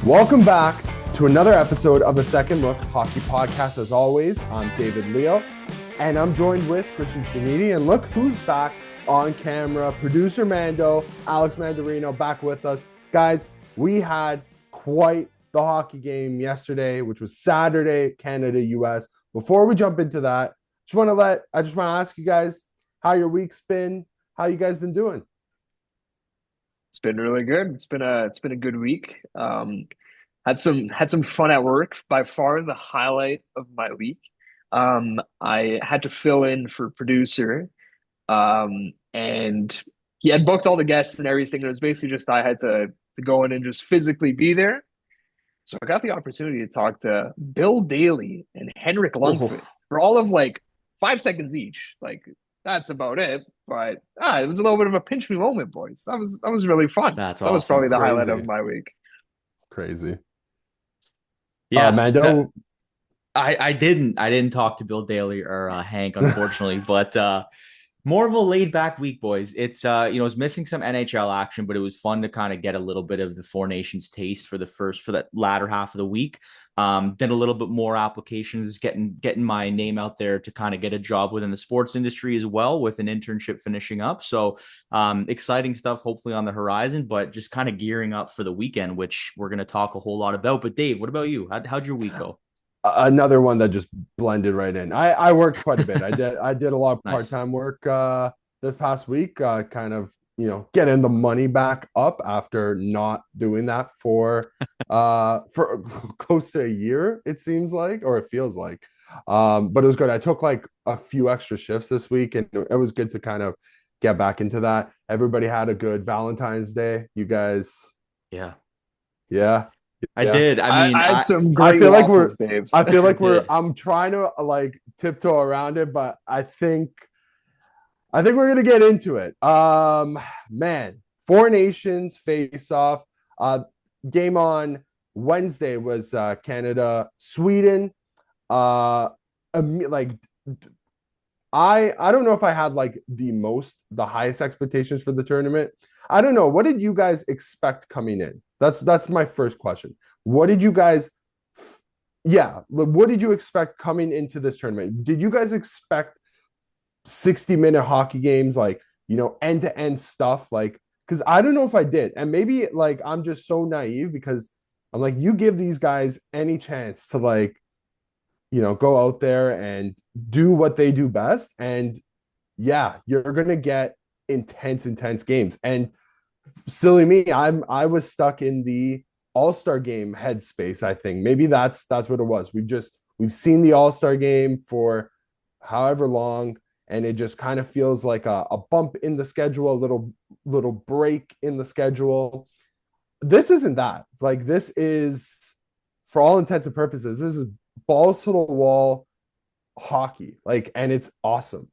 Welcome back to another episode of the Second Look Hockey Podcast. As always, I'm David Leo, and I'm joined with Cristian Ceniti. And look who's back on camera. Producer Mando, Alex Mandarino, back with us. Guys, we had quite the hockey game yesterday, which was Saturday, Canada-US. Before we jump into that, I just want to ask you guys how your week's been, how you guys been doing. It's been really good. It's been a good week. Had some fun at work. By far the highlight of my week. I had to fill in for producer, and he had booked all the guests and everything. It was basically just I had to go in and just physically be there. So I got the opportunity to talk to Bill Daly and Henrik Oh, Lundqvist for all of like 5 seconds each. Like that's about it. But it was a little bit of a pinch me moment, boys. That was really fun. That's That was awesome. probably the highlight of crazy, my week. crazy. Yeah, Mando, I didn't talk to Bill Daly or Hank, unfortunately, but more of a laid back week, boys. It was missing some NHL action, but it was fun to kind of get a little bit of the Four Nations taste for that latter half of the week. Then a little bit more applications, getting my name out there to kind of get a job within the sports industry as well, with an internship finishing up. So exciting stuff, hopefully on the horizon, but just kind of gearing up for the weekend, which we're going to talk a whole lot about. But Dave, what about you? How'd your week go? another one that just blended right in. I worked quite a bit. I did a lot of Nice. part-time work this past week, kind of, getting the money back up after not doing that for close to a year, it seems like, or it feels like. But it was good. I took like a few extra shifts this week, and it was good to kind of get back into that. Everybody had a good Valentine's Day. You guys, Yeah, yeah, I yeah. did. I I, mean, I had some I great feel like we're waffles, Dave. I feel you like did. I'm trying to like tiptoe around it, but I think we're gonna get into it. Man, Four Nations face off. Game on Wednesday was Canada, Sweden. Uh like I don't know if I had like the highest expectations for the tournament. I don't know. What did you guys expect coming in? That's my first question. What did you guys Yeah, what did you expect coming into this tournament? Did you guys expect 60-minute hockey games, like, end to end stuff? Like, because I don't know if I did. And maybe like I'm just so naive because I'm like, you give these guys any chance to like, go out there and do what they do best. And yeah, you're gonna get intense games. And silly me, I was stuck in the All-Star game headspace. I think maybe that's what it was. We've seen the All-Star game for however long, and it just kind of feels like a bump in the schedule, a little break in the schedule. This isn't that. Like, this is, for all intents and purposes, this is balls to the wall hockey. Like, and it's awesome.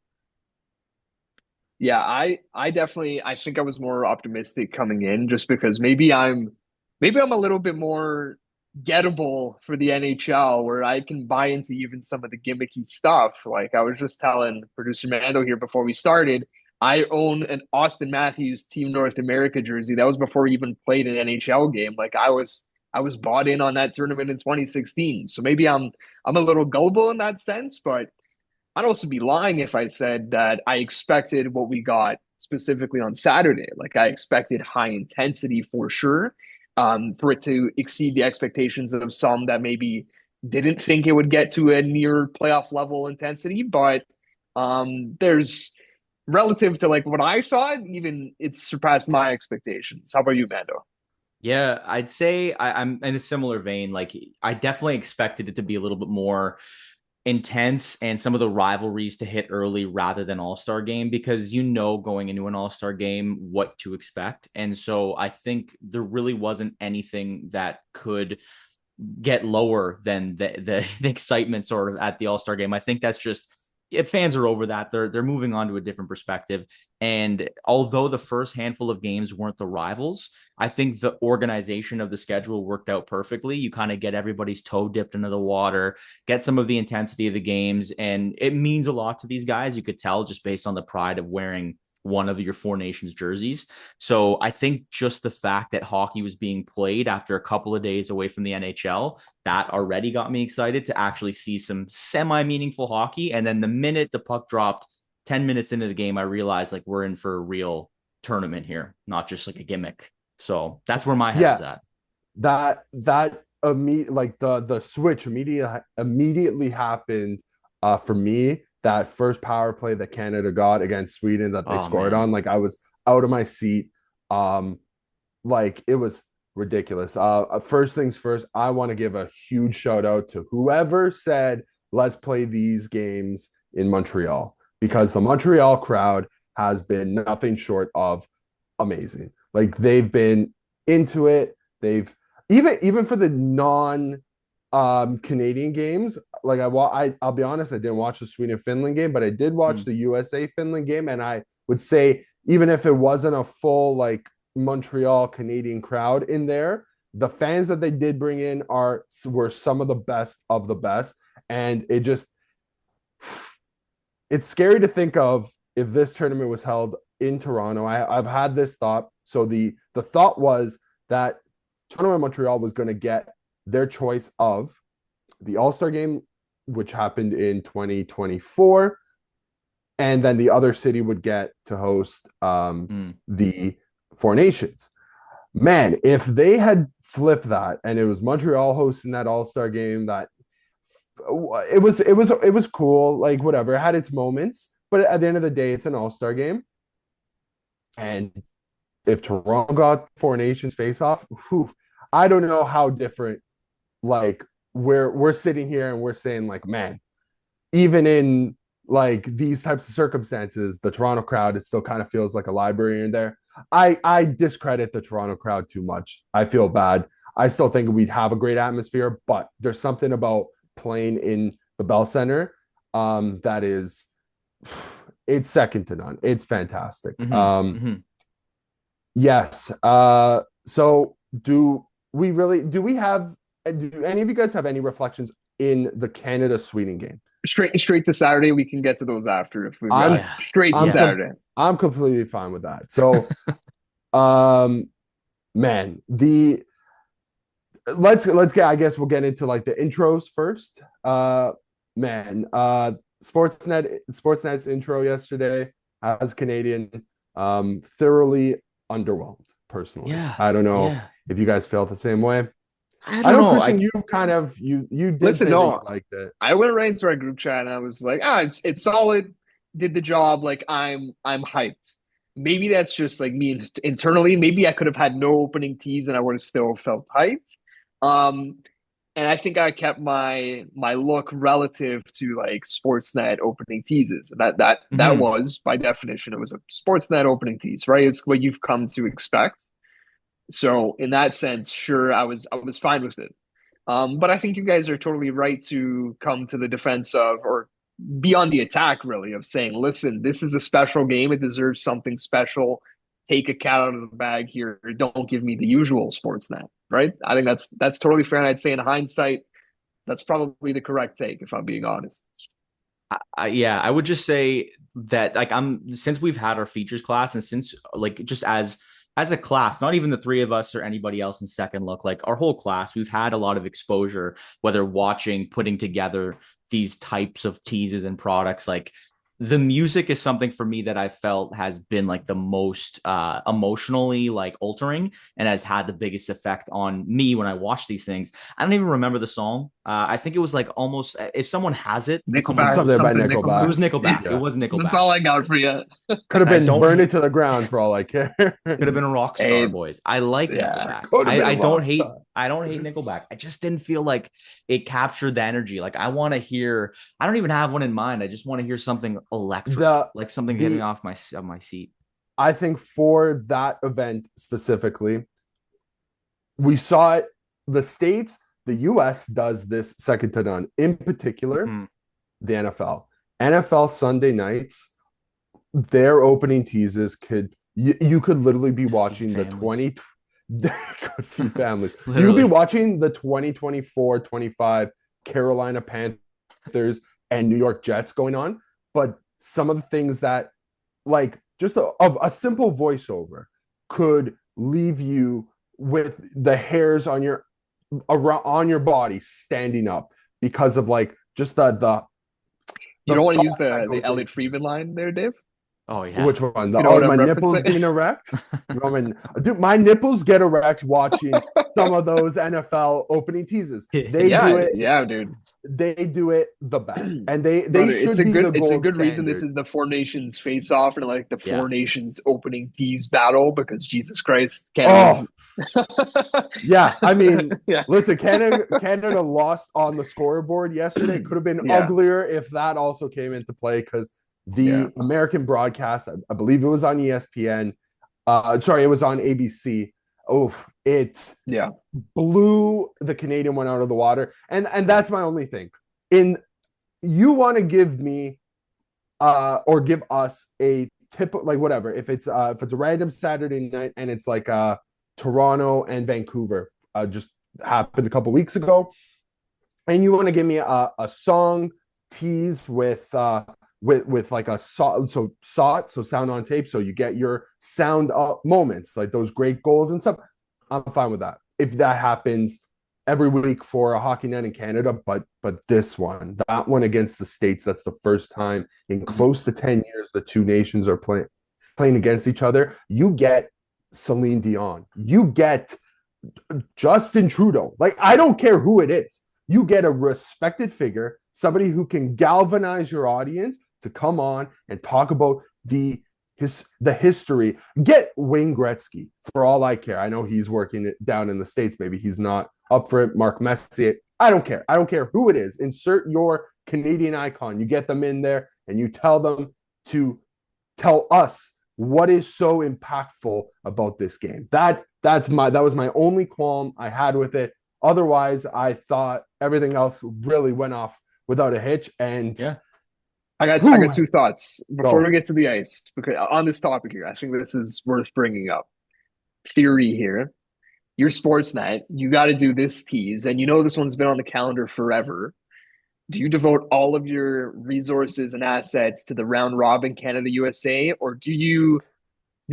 Yeah, I definitely I think I was more optimistic coming in just because maybe I'm a little bit more gettable for the NHL where I can buy into even some of the gimmicky stuff. Like I was just telling producer Mando here before we started, I own an Austin Matthews Team North America jersey. That was before he even played an NHL game. Like I was bought in on that tournament in 2016. So maybe I'm a little gullible in that sense, but I'd also be lying if I said that I expected what we got specifically on Saturday. Like I expected high intensity for sure, for it to exceed the expectations of some that maybe didn't think it would get to a near playoff level intensity. But there's relative to like what I thought, even it's surpassed my expectations. How about you, Mando? Yeah, I'd say I'm in a similar vein. Like, I definitely expected it to be a little bit more intense and some of the rivalries to hit early rather than all-star game, because going into an all-star game what to expect. And so I think there really wasn't anything that could get lower than the excitement sort of at the all-star game. I think that's just, if fans are over that, they're moving on to a different perspective. And although the first handful of games weren't the rivals, I think the organization of the schedule worked out perfectly. You kind of get everybody's toe dipped into the water, get some of the intensity of the games, and it means a lot to these guys. You could tell just based on the pride of wearing one of your Four Nations jerseys. So I think just the fact that hockey was being played after a couple of days away from the NHL, that already got me excited to actually see some semi-meaningful hockey. And then the minute the puck dropped 10 minutes into the game, I realized like we're in for a real tournament here, not just like a gimmick. So that's where my head is at. That like the switch immediately happened for me. That first power play that Canada got against Sweden that they scored on, like I was out of my seat. Like it was ridiculous. First things first, I want to give a huge shout out to whoever said let's play these games in Montreal, because the Montreal crowd has been nothing short of amazing. Like they've been into it. They've even for the non Canadian games, like I'll be honest, I didn't watch the Sweden Finland game, but I did watch the USA Finland game, and I would say even if it wasn't a full like Montreal Canadian crowd in there, the fans that they did bring in were some of the best of the best, and it's scary to think of if this tournament was held in Toronto. I've had this thought. So the thought was that Toronto and Montreal was going to get their choice of the All-Star game, which happened in 2024, and then the other city would get to host the Four Nations. Man, if they had flipped that and it was Montreal hosting that All-Star game, that it was cool, like whatever, it had its moments, but at the end of the day, it's an All-Star game. And if Toronto got Four Nations face off, I don't know how different. Like we're sitting here and we're saying like, man, even in like these types of circumstances, the Toronto crowd, it still kind of feels like a library in there. I discredit the Toronto crowd too much. I feel bad. I still think we'd have a great atmosphere, but there's something about playing in the Bell Center that is, it's second to none. It's fantastic. Yes. So do any of you guys have any reflections in the Canada-Sweden game? Straight to Saturday. We can get to those after if we got straight to Saturday. I'm completely fine with that. So, man, let's get. I guess we'll get into like the intros first. Sportsnet's intro yesterday as Canadian, thoroughly underwhelmed personally. I don't know if you guys felt the same way. I don't know. Cristian, you did listen. No, you liked it. I went right into our group chat and I was like, it's solid. Did the job. Like I'm hyped. Maybe that's just like me internally. Maybe I could have had no opening tease and I would have still felt hyped. And I think I kept my look relative to like Sportsnet opening teases. That was by definition, it was a Sportsnet opening tease, right? It's what you've come to expect. So in that sense, sure, I was fine with it. But I think you guys are totally right to come to the defense of, or be on the attack really, of saying, listen, this is a special game. It deserves something special. Take a cat out of the bag here. Don't give me the usual Sportsnet, right? I think that's totally fair. And I'd say in hindsight, that's probably the correct take, if I'm being honest. I would just say that like since we've had our features class and since like just as a class, not even the three of us or anybody else in Second Look, like our whole class, we've had a lot of exposure, whether watching, putting together these types of teases and products. Like the music is something for me that I felt has been like the most emotionally like altering and has had the biggest effect on me when I watch these things. I don't even remember the song. I think it was like almost, if someone has it, something by Nickelback. It was Nickelback. Yeah. It was Nickelback. That's all I got for you. Could have been Burn It to the Ground for all I care. Could have been a Rockstar Boys. I like Nickelback. I don't hate Nickelback. I just didn't feel like it captured the energy. Like I want to hear, I don't even have one in mind. I just want to hear something electric, like something getting off my seat. I think for that event specifically, we saw it, the States, the US does this second to none. In particular, the NFL. NFL Sunday nights, their opening teases you could literally be watching the 20 good few families. You could be watching the 2024-25 Carolina Panthers and New York Jets going on, but some of the things that like just a simple voiceover could leave you with the hairs on your body standing up because of like just You the don't want to thought use that the goes Elliot into Friedman line there, Dave? Oh yeah. which one? You know what I'm My nipples referencing? being erect. Dude, my nipples get erect watching some of those NFL opening teases. They do Yeah, it. yeah, dude. They do it the best, and they Brother, should be the it's a gold good reason this standard. is the Four Nations face off and like the Yeah. Four Nations opening tease battle because Jesus Christ, Oh Canada's yeah, I mean, yeah. listen, Canada lost on the scoreboard yesterday. Could have been Yeah. uglier if that also came into play because Yeah. the American broadcast, I believe it was on ESPN. Sorry, it was on ABC. Oh, it Yeah. blew the Canadian one out of the water, and that's my only thing. In you want to give me or give us a tip, like whatever, if it's a random Saturday night and it's like Toronto and Vancouver just happened a couple weeks ago, and you want to give me a song tease with like a so sound on tape, so you get your sound up moments like those great goals and stuff. I'm fine with that if that happens every week for a hockey night in Canada. But this one, that one against the States, that's the first time in close to 10 years the two nations are playing against each other. You get Celine Dion, you get Justin Trudeau. Like, I don't care who it is. You get a respected figure, somebody who can galvanize your audience to come on and talk about the history. Get Wayne Gretzky for all I care. I know he's working it down in the States. Maybe he's not up for it. Mark Messier. I don't care. I don't care who it is. Insert your Canadian icon. You get them in there and you tell them to tell us what is so impactful about this game. That was my only qualm I had with it. Otherwise, I thought everything else really went off without a hitch. And Yeah. I got two thoughts before we get to the ice, because on this topic here, I think this is worth bringing up. Theory here. Your Sportsnet, you got to do this tease, and you know this one's been on the calendar forever. Do you devote all of your resources and assets to the round robin Canada USA, or do you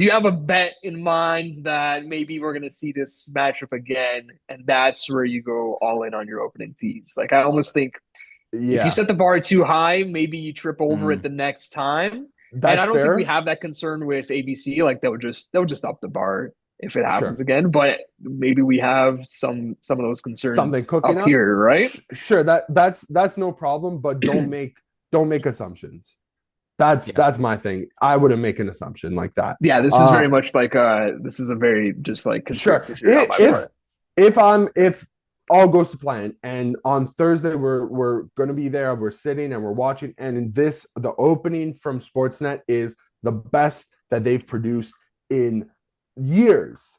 have a bet in mind that maybe we're going to see this matchup again, and that's where you go all in on your opening tease? Like, I almost think if you yeah, set the bar too high, maybe you trip over it the next time. And I that's don't think we fair. have that concern with ABC. Like, they'll just up the bar if it happens Sure. again. But maybe we have some of those Something concerns cooking up up. here, right? Sure, that's no problem, but don't make assumptions. That's my thing. I wouldn't make an assumption like that. Yeah, this is very much like this is a very just like Sure. conspiracy theory on my part. If all goes to plan and on Thursday we're gonna be there, we're sitting and we're watching, and in the opening from Sportsnet is the best that they've produced in years.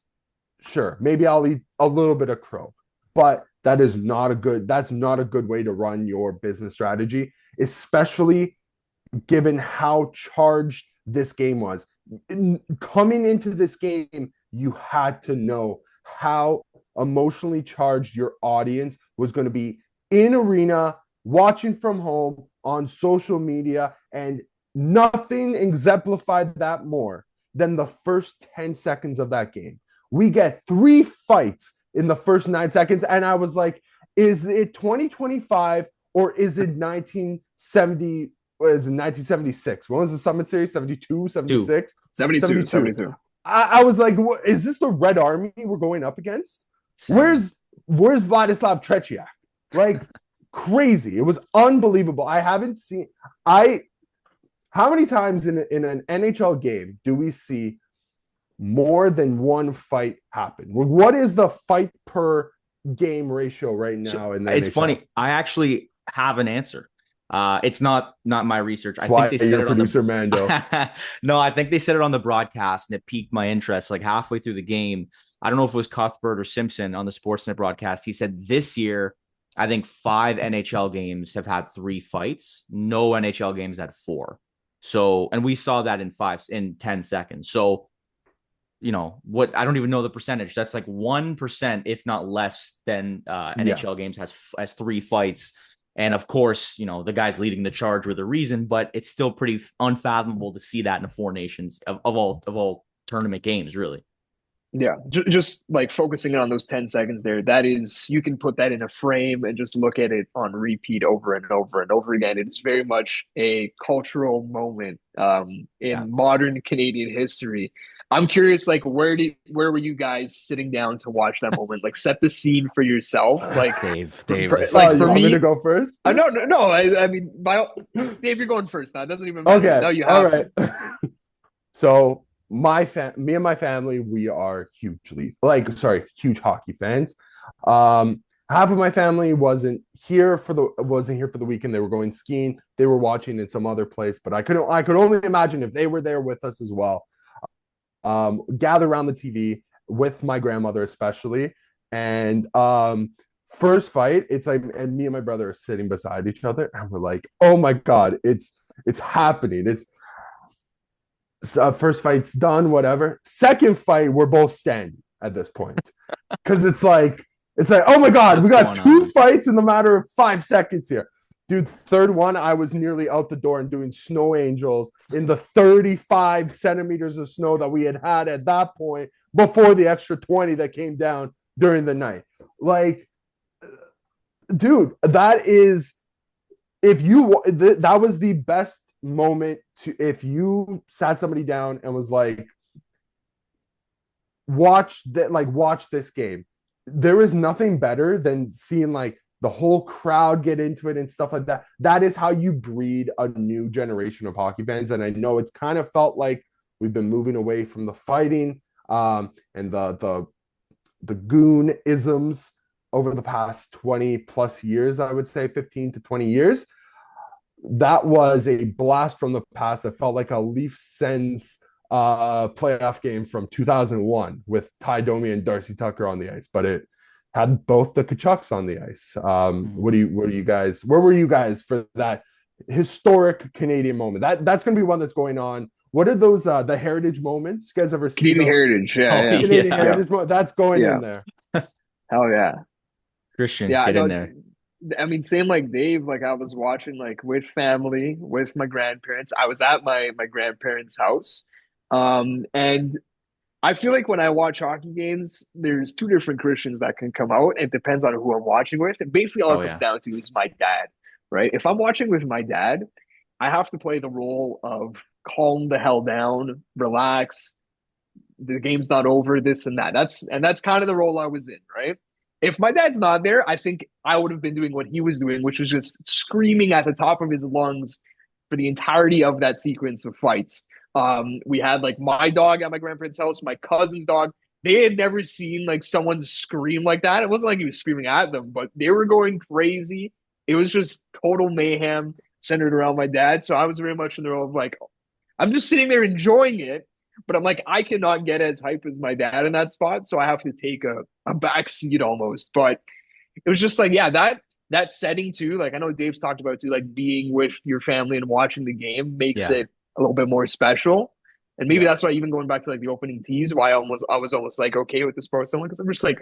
Sure, maybe I'll eat a little bit of crow, but that's not a good way to run your business strategy, especially given how charged this game was. Coming into this game, you had to know how emotionally charged your audience was going to be in arena, watching from home, on social media, and nothing exemplified that more than the first 10 seconds of that game. We get 3 fights in the first 9 seconds, and I was like, is it 2025 or is it 1970? Was in 1976. When was the Summit Series? 72, 76? 72. I was like, what, is this the Red Army we're going up against? Where's Vladislav Tretiak? Like, crazy. It was unbelievable. How many times in an NHL game do we see more than one fight happen? What is the fight per game ratio right now in the It's NHL? funny. I actually have an answer. It's not my research. I Why think they said it on producer the Mando. No, I think they said it on the broadcast, and it piqued my interest. Like halfway through the game, I don't know if it was Cuthbert or Simpson on the Sportsnet broadcast. He said this year, I think 5 NHL games have had 3 fights. No NHL games had 4. So, and we saw that in 10 seconds. So, you know what? I don't even know the percentage. That's like 1%, if not less, than NHL games has 3 fights And of course, the guys leading the charge were the reason, but it's still pretty unfathomable to see that in the Four Nations of all tournament games, really. Yeah, just like focusing on those 10 seconds there, that is, you can put that in a frame and just look at it on repeat over and over and over again. It's very much a cultural moment Yeah. in modern Canadian history. I'm curious, like, where were you guys sitting down to watch that moment? Like, set the scene for yourself. Like, Dave, like You for want me to me, go first? no. I mean, Dave, you're going first now. It doesn't even matter. Okay. No, you All have right. to. So me and my family, we are huge hockey fans. Half of my family wasn't here for the weekend. They were going skiing. They were watching in some other place, but I could only imagine if they were there with us as well. Gather around the TV with my grandmother, especially. And first fight, it's like, and me and my brother are sitting beside each other, and we're like, oh my God, it's happening. It's first fight's done, whatever. Second fight, we're both standing at this point because it's like, oh my God, we got two fights in the matter of 5 seconds here. Dude, third one, I was nearly out the door and doing snow angels in the 35 centimeters of snow that we had at that point before the extra 20 that came down during the night. Like, dude, that was the best moment if you sat somebody down and was like, watch this game. There is nothing better than seeing like the whole crowd get into it and stuff like that. That is how you breed a new generation of hockey fans. And I know it's kind of felt like we've been moving away from the fighting and the goon isms over the past 20 plus years. I would say 15 to 20 years. That was a blast from the past. It felt like a Leaf Sens playoff game from 2001 with Ty Domi and Darcy Tucker on the ice, but it had both the Kachucks on the ice. Where were you guys for that historic Canadian moment? That's going to be one that's going on. What are those the heritage moments? You guys ever see Canadian those? Heritage, yeah. Canadian Heritage moment. That's going in there. Hell yeah. Cristian, get in there. I mean, same like Dave, like I was watching like with family, with my grandparents. I was at my grandparents' house. And I feel like when I watch hockey games, there's two different Christians that can come out. It depends on who I'm watching with. And basically all it comes down to is my dad, right? If I'm watching with my dad, I have to play the role of calm the hell down, relax. The game's not over, this and that. That's kind of the role I was in, right? If my dad's not there, I think I would have been doing what he was doing, which was just screaming at the top of his lungs for the entirety of that sequence of fights. We had like my dog at my grandparents' house, my cousin's dog. They had never seen like someone scream like that. It wasn't like he was screaming at them, but they were going crazy. It was just total mayhem centered around my dad. So I was very much in the role of like, I'm just sitting there enjoying it, but I'm like, I cannot get as hype as my dad in that spot. So I have to take a back seat almost. But it was just like, yeah, that setting too, like I know Dave's talked about too, like being with your family and watching the game makes it a little bit more special. And maybe that's why even going back to like the opening tease, why I was almost like okay with this pro someone, because I'm just like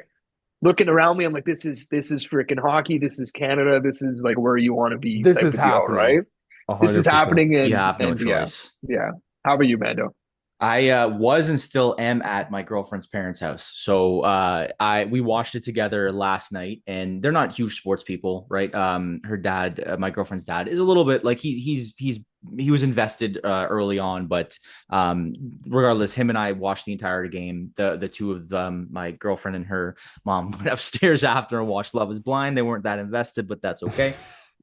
looking around me, I'm like, this is freaking hockey, this is Canada, this is like where you want to be. This is happening, deal, right? 100%. This is happening, and you have no choice. Yeah. How about you, Mando? I was and still am at my girlfriend's parents' house. So we watched it together last night, and they're not huge sports people, right? Her dad, my girlfriend's dad, is a little bit like he was invested early on, but regardless, him and I watched the entire game. The two of them, my girlfriend and her mom, went upstairs after and watched Love Is Blind. They weren't that invested, but that's okay.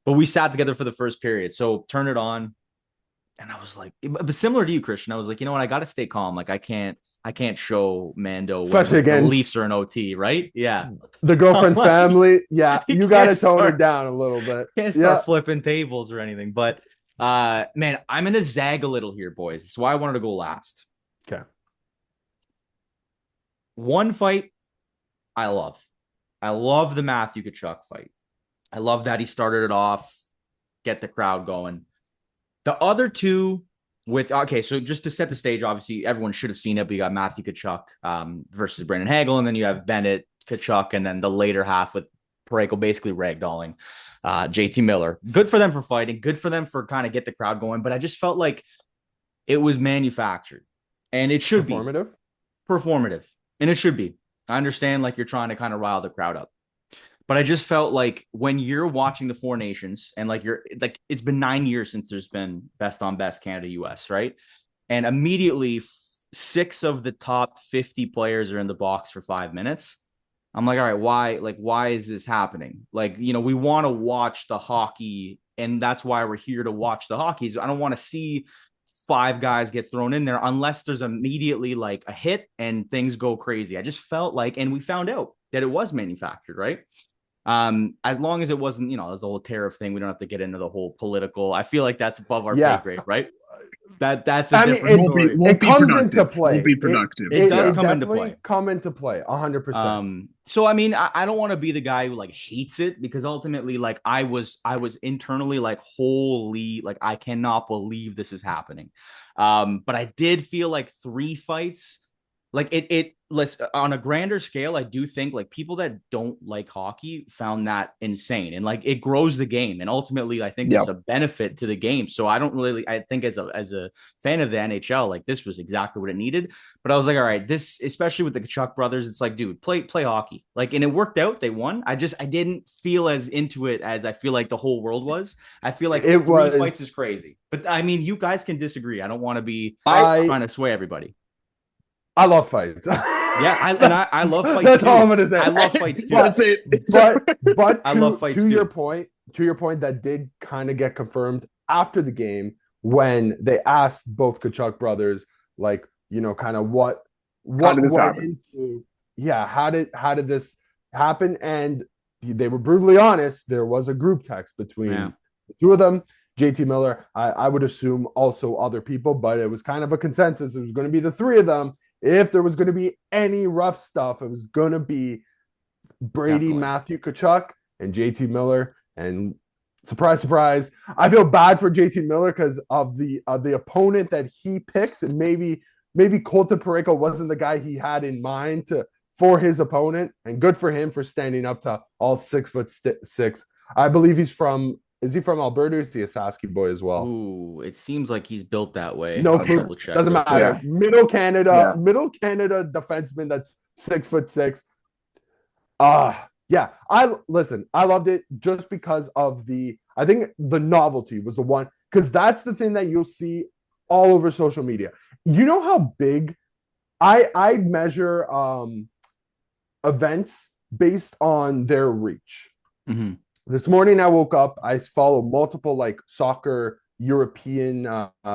But we sat together for the first period. So turn it on. And I was like, but similar to you, Cristian, I was like, you know what? I got to stay calm. Like I can't show Mando especially against the Leafs are an OT, right? Yeah. The girlfriend's family. Yeah. You got to tone it down a little bit. Can't start flipping tables or anything. But man, I'm going to zag a little here, boys. That's why I wanted to go last. Okay. One fight I love. I love the Matthew Tkachuk fight. I love that he started it off, get the crowd going. The other two so just to set the stage, obviously everyone should have seen it, but you got Matthew Tkachuk versus Brandon Hagel, and then you have Bennett, Tkachuk, and then the later half with Parayko basically ragdolling JT Miller. Good for them for fighting. Good for them for kind of get the crowd going. But I just felt like it was manufactured, and it should be performative, and it should be. I understand like you're trying to kind of rile the crowd up. But I just felt like when you're watching the Four Nations and like it's been 9 years since there's been best on best Canada US, right? And immediately 6 of the top 50 players are in the box for 5 minutes. I'm like, all right, why is this happening? Like, we want to watch the hockey, and that's why we're here to watch the hockey. So I don't want to see 5 guys get thrown in there unless there's immediately like a hit and things go crazy. I just felt like, and we found out that it was manufactured, right? As long as it wasn't, there's the whole tariff thing. We don't have to get into the whole political. I feel like that's above our pay grade, right? That's a different story. It comes into play. Won't be productive. It does come into play. 100%. So I mean, I don't want to be the guy who like hates it, because ultimately, like I was internally like, holy, like I cannot believe this is happening. But I did feel like 3 fights. Like it on a grander scale, I do think like people that don't like hockey found that insane, and like it grows the game, and ultimately I think there's a benefit to the game. So I think as a fan of the NHL, like this was exactly what it needed. But I was like, all right, this, especially with the Tkachuk brothers, it's like, dude, play hockey. Like, and it worked out. They won. I didn't feel as into it as I feel like the whole world was. I feel like 3 fights is crazy. But I mean, you guys can disagree. I don't want to be trying to sway everybody. I love fights. I love fights. That's too. all I'm gonna say. I love fights too. That's it. But I love fights to your point, that did kind of get confirmed after the game when they asked both Tkachuk brothers, like, kind of what did this happen? How did this happen? And they were brutally honest. There was a group text between the 2 of them. JT Miller, I would assume also other people, but it was kind of a consensus. It was going to be the 3 of them. If there was going to be any rough stuff, it was going to be Brady, definitely. Matthew Tkachuk, and JT Miller. And surprise, surprise, I feel bad for JT Miller because of the opponent that he picked. And maybe Colton Parayko wasn't the guy he had in mind for his opponent. And good for him for standing up to all 6'6". I believe he's from. Is he from Alberta, or is he a Sasky boy as well? Ooh, it seems like he's built that way. No clue. Doesn't matter. Yeah. Middle Canada defenseman that's 6'6". I loved it just because of I think the novelty was the one, because that's the thing that you'll see all over social media. You know how big I measure events based on their reach. Mm-hmm. This morning I woke up, I follow multiple like European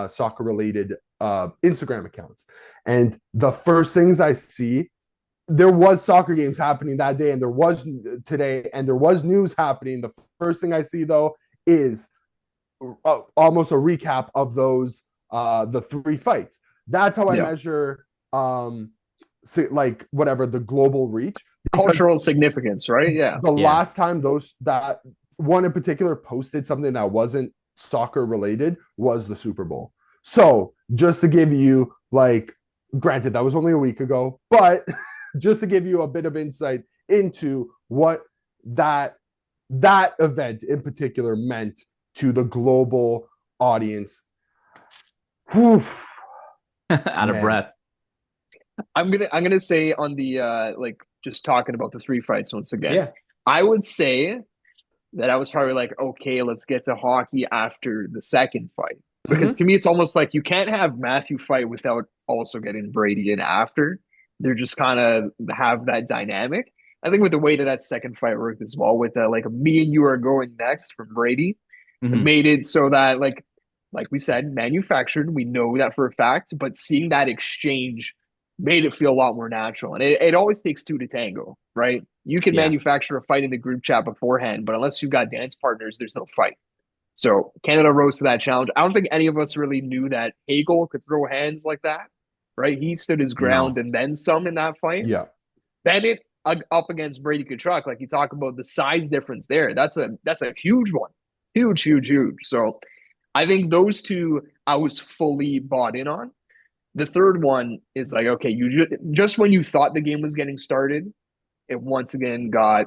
soccer related Instagram accounts. And the first things I see, there was soccer games happening that day, and there was today, and there was news happening. The first thing I see though is almost a recap of those the 3 fights. That's how I measure like whatever the global reach. Cultural significance, right? Yeah. The last time that one in particular posted something that wasn't soccer related was the Super Bowl. So just to give you, like, granted, that was only a week ago, but just to give you a bit of insight into what that event in particular meant to the global audience. Out of breath. I'm gonna say on the like, just talking about the 3 fights once again. Yeah. I would say that I was probably like, okay, let's get to hockey after the second fight. Because to me, it's almost like you can't have Matthew fight without also getting Brady in after. They're just kind of have that dynamic. I think with the way that second fight worked as well, with like me and you are going next from Brady, it made it so that like we said, manufactured. We know that for a fact, but seeing that exchange made it feel a lot more natural. And it always takes 2 to tango, right? You can manufacture a fight in the group chat beforehand, but unless you've got dance partners, there's no fight. So Canada rose to that challenge. I don't think any of us really knew that Hagel could throw hands like that, right? He stood his ground and then some in that fight. Yeah. Bennett up against Brady Tkachuk, like you talk about the size difference there. That's a huge one. Huge. So I think those 2 I was fully bought in on. The third one is like, okay, you just when you thought the game was getting started, it once again got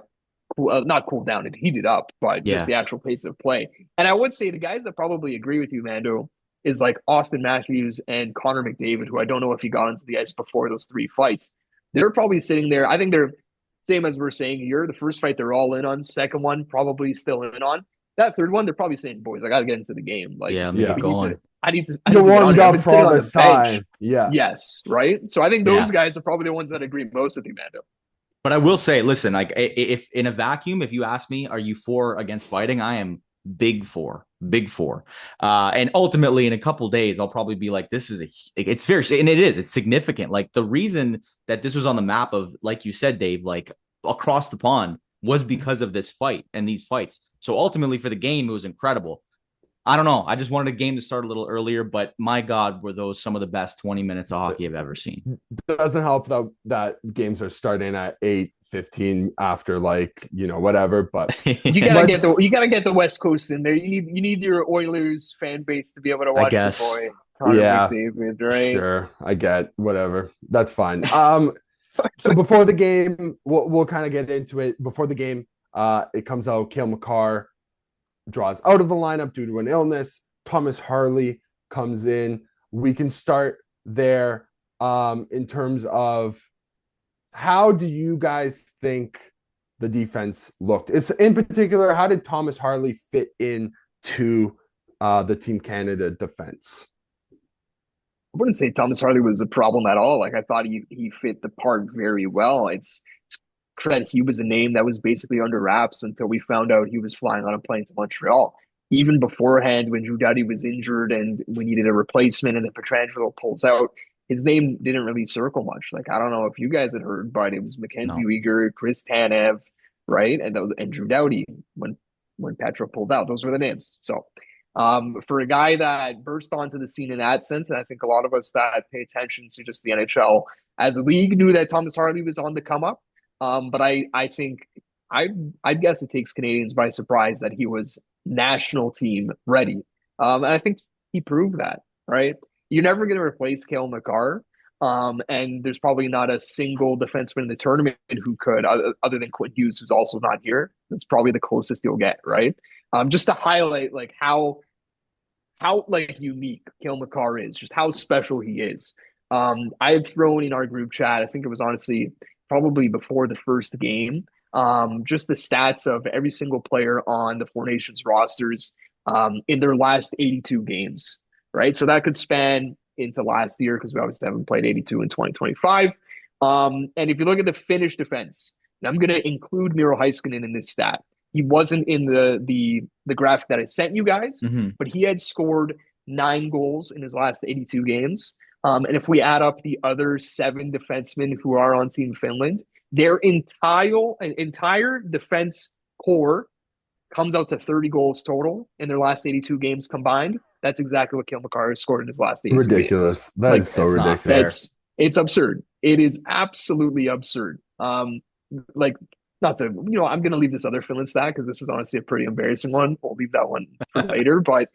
not cool down and heated up, but just Yeah. the actual pace of play. And I would say the guys that probably agree with you, Mando, is like Austin Matthews and Connor McDavid, who I don't know if he got into the ice before those 3 fights. They're probably sitting there. I think they're same as we're saying here. The first fight they're all in on. Second one probably still in on. That third one they're probably saying, "Boys, I got to get into the game. Like, Yeah, let me get we need going. to. I need to. I You need to get on warmed here. I've up been for sitting all on the this bench. time. Yeah. Yes, right. So I think those Yeah. guys are probably the ones that agree most with you, Mando. But I will say, listen, like if in a vacuum, if you ask me, are you for or against fighting? I am big for, big for. And ultimately, in a couple days, I'll probably be like, this is it's very, and it is, it's significant. Like the reason that this was on the map of, like you said, Dave, like across the pond was because of this fight and these fights. So ultimately, for the game, it was incredible. I don't know. I just wanted a game to start a little earlier, but my God, were those some of the best 20 minutes of hockey I've ever seen. Doesn't help that games are starting at 8:15 after whatever. But You gotta get the West Coast in there. You need your Oilers fan base to be able to I watch your guess. boy Connor Yeah, McDavid, right? sure, I get whatever. That's fine. So before the game, we'll kind of get into it. Before the game, it comes out. Cale Makar draws out of the lineup due to an illness. Thomas Harley comes in. We can start there in terms of how do you guys think the defense looked? It's in particular, how did Thomas Harley fit in to the Team Canada defense? I wouldn't say Thomas Harley was a problem at all. Like I thought he fit the part very well. It's credit he was a name that was basically under wraps until we found out he was flying on a plane to Montreal. Even beforehand, when Drew Doughty was injured and we needed a replacement, and then Pietrangelo pulls out, his name didn't really circle much. Like I don't know if you guys had heard, but it was Mackenzie No. Weegar, Chris Tanev, right, and Drew Doughty when Petro pulled out. Those were the names. So for a guy that burst onto the scene in that sense, and I think a lot of us that pay attention to just the NHL as a league knew that Thomas Harley was on the come up. But I think I guess it takes Canadians by surprise that he was national team ready. And I think he proved that, right? You're never going to replace Cale Makar. And there's probably not a single defenseman in the tournament who could, other than Quinn Hughes, who's also not here. That's probably the closest you'll get, right? Just to highlight like how like unique Cale Makar is, just how special he is. I had thrown in our group chat, I think it was honestly probably before the first game, just the stats of every single player on the Four Nations rosters in their last 82 games, right? So that could span into last year because we obviously haven't played 82 in 2025. And if you look at the Finnish defense, and I'm going to include Miro Heiskanen in this stat. He wasn't in the graphic that I sent you guys, but he had scored 9 goals in his last 82 games. And if we add up the other 7 defensemen who are on Team Finland, their entire defense core comes out to 30 goals total in their last 82 games combined. That's exactly what Cale Makar has scored in his last 82 Ridiculous. games. That is so ridiculous. It's absurd. It is absolutely absurd. Like not to, I'm going to leave this other Finland stat because this is honestly a pretty embarrassing one. We'll leave that one for later, but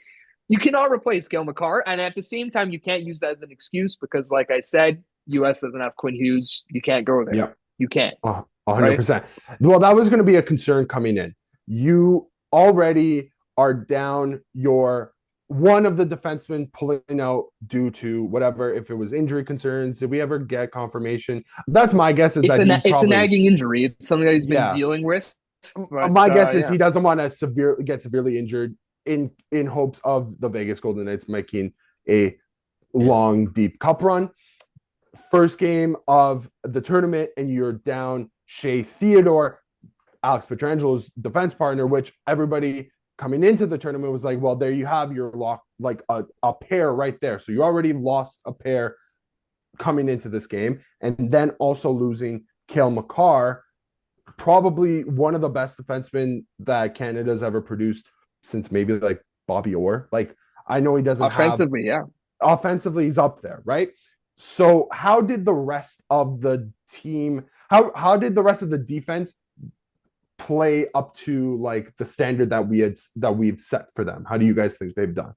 you cannot replace Cale Makar. And at the same time, you can't use that as an excuse because, like I said, US doesn't have Quinn Hughes. You can't go there. Yep. You can't. 100%. Right? Well, that was going to be a concern coming in. You already are down one of the defensemen pulling out due to whatever, if it was injury concerns. Did we ever get confirmation? That's my guess is it's a nagging injury. It's something that he's been dealing with. But, my guess is he doesn't want to get severely injured in hopes of the Vegas Golden Knights making a long, deep cup run. First game of the tournament, and you're down Shea Theodore, Alex Pietrangelo's defense partner, which everybody coming into the tournament was like, well, there you have your lock, like a pair right there. So you already lost a pair coming into this game. And then also losing Cale Makar, probably one of the best defensemen that Canada's ever produced since maybe like Bobby Orr. Like, I know he doesn't offensively, offensively, he's up there, right? So how did the rest of the team, how did the rest of the defense play up to like the standard that we've set for them? How do you guys think they've done?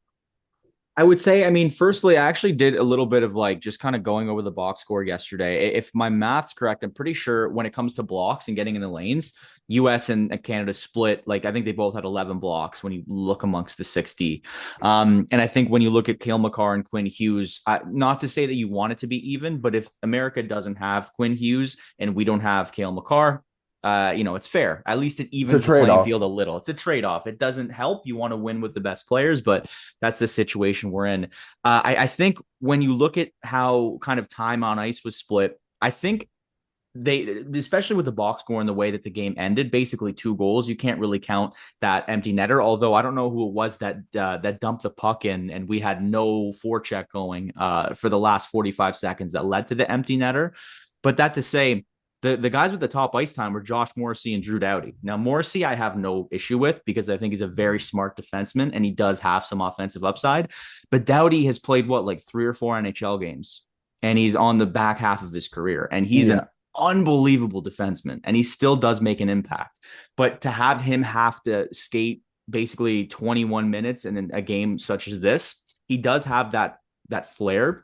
I would say, I mean, firstly, I actually did a little bit of like just kind of going over the box score yesterday. If my math's correct, I'm pretty sure when it comes to blocks and getting in the lanes, US and Canada split. Like, I think they both had 11 blocks when you look amongst the 60. And I think when you look at Cale Makar and Quinn Hughes, not to say that you want it to be even, but if America doesn't have Quinn Hughes and we don't have Cale Makar, it's fair. At least it It's a evens the playing trade-off. field a little. It's a trade-off. It doesn't help. You want to win with the best players, but that's the situation we're in. I think when you look at how kind of time on ice was split, I think they, especially with the box score and the way that the game ended, basically 2 goals. You can't really count that empty netter. Although I don't know who it was that dumped the puck in, and we had no forecheck going for the last 45 seconds that led to the empty netter. But that to say, the guys with the top ice time were Josh Morrissey and Drew Doughty. Now, Morrissey, I have no issue with because I think he's a very smart defenseman and he does have some offensive upside. But Doughty has played like 3 or 4 NHL games and he's on the back half of his career and he's an unbelievable defenseman and he still does make an impact. But to have him have to skate basically 21 minutes in a game such as this, he does have that flair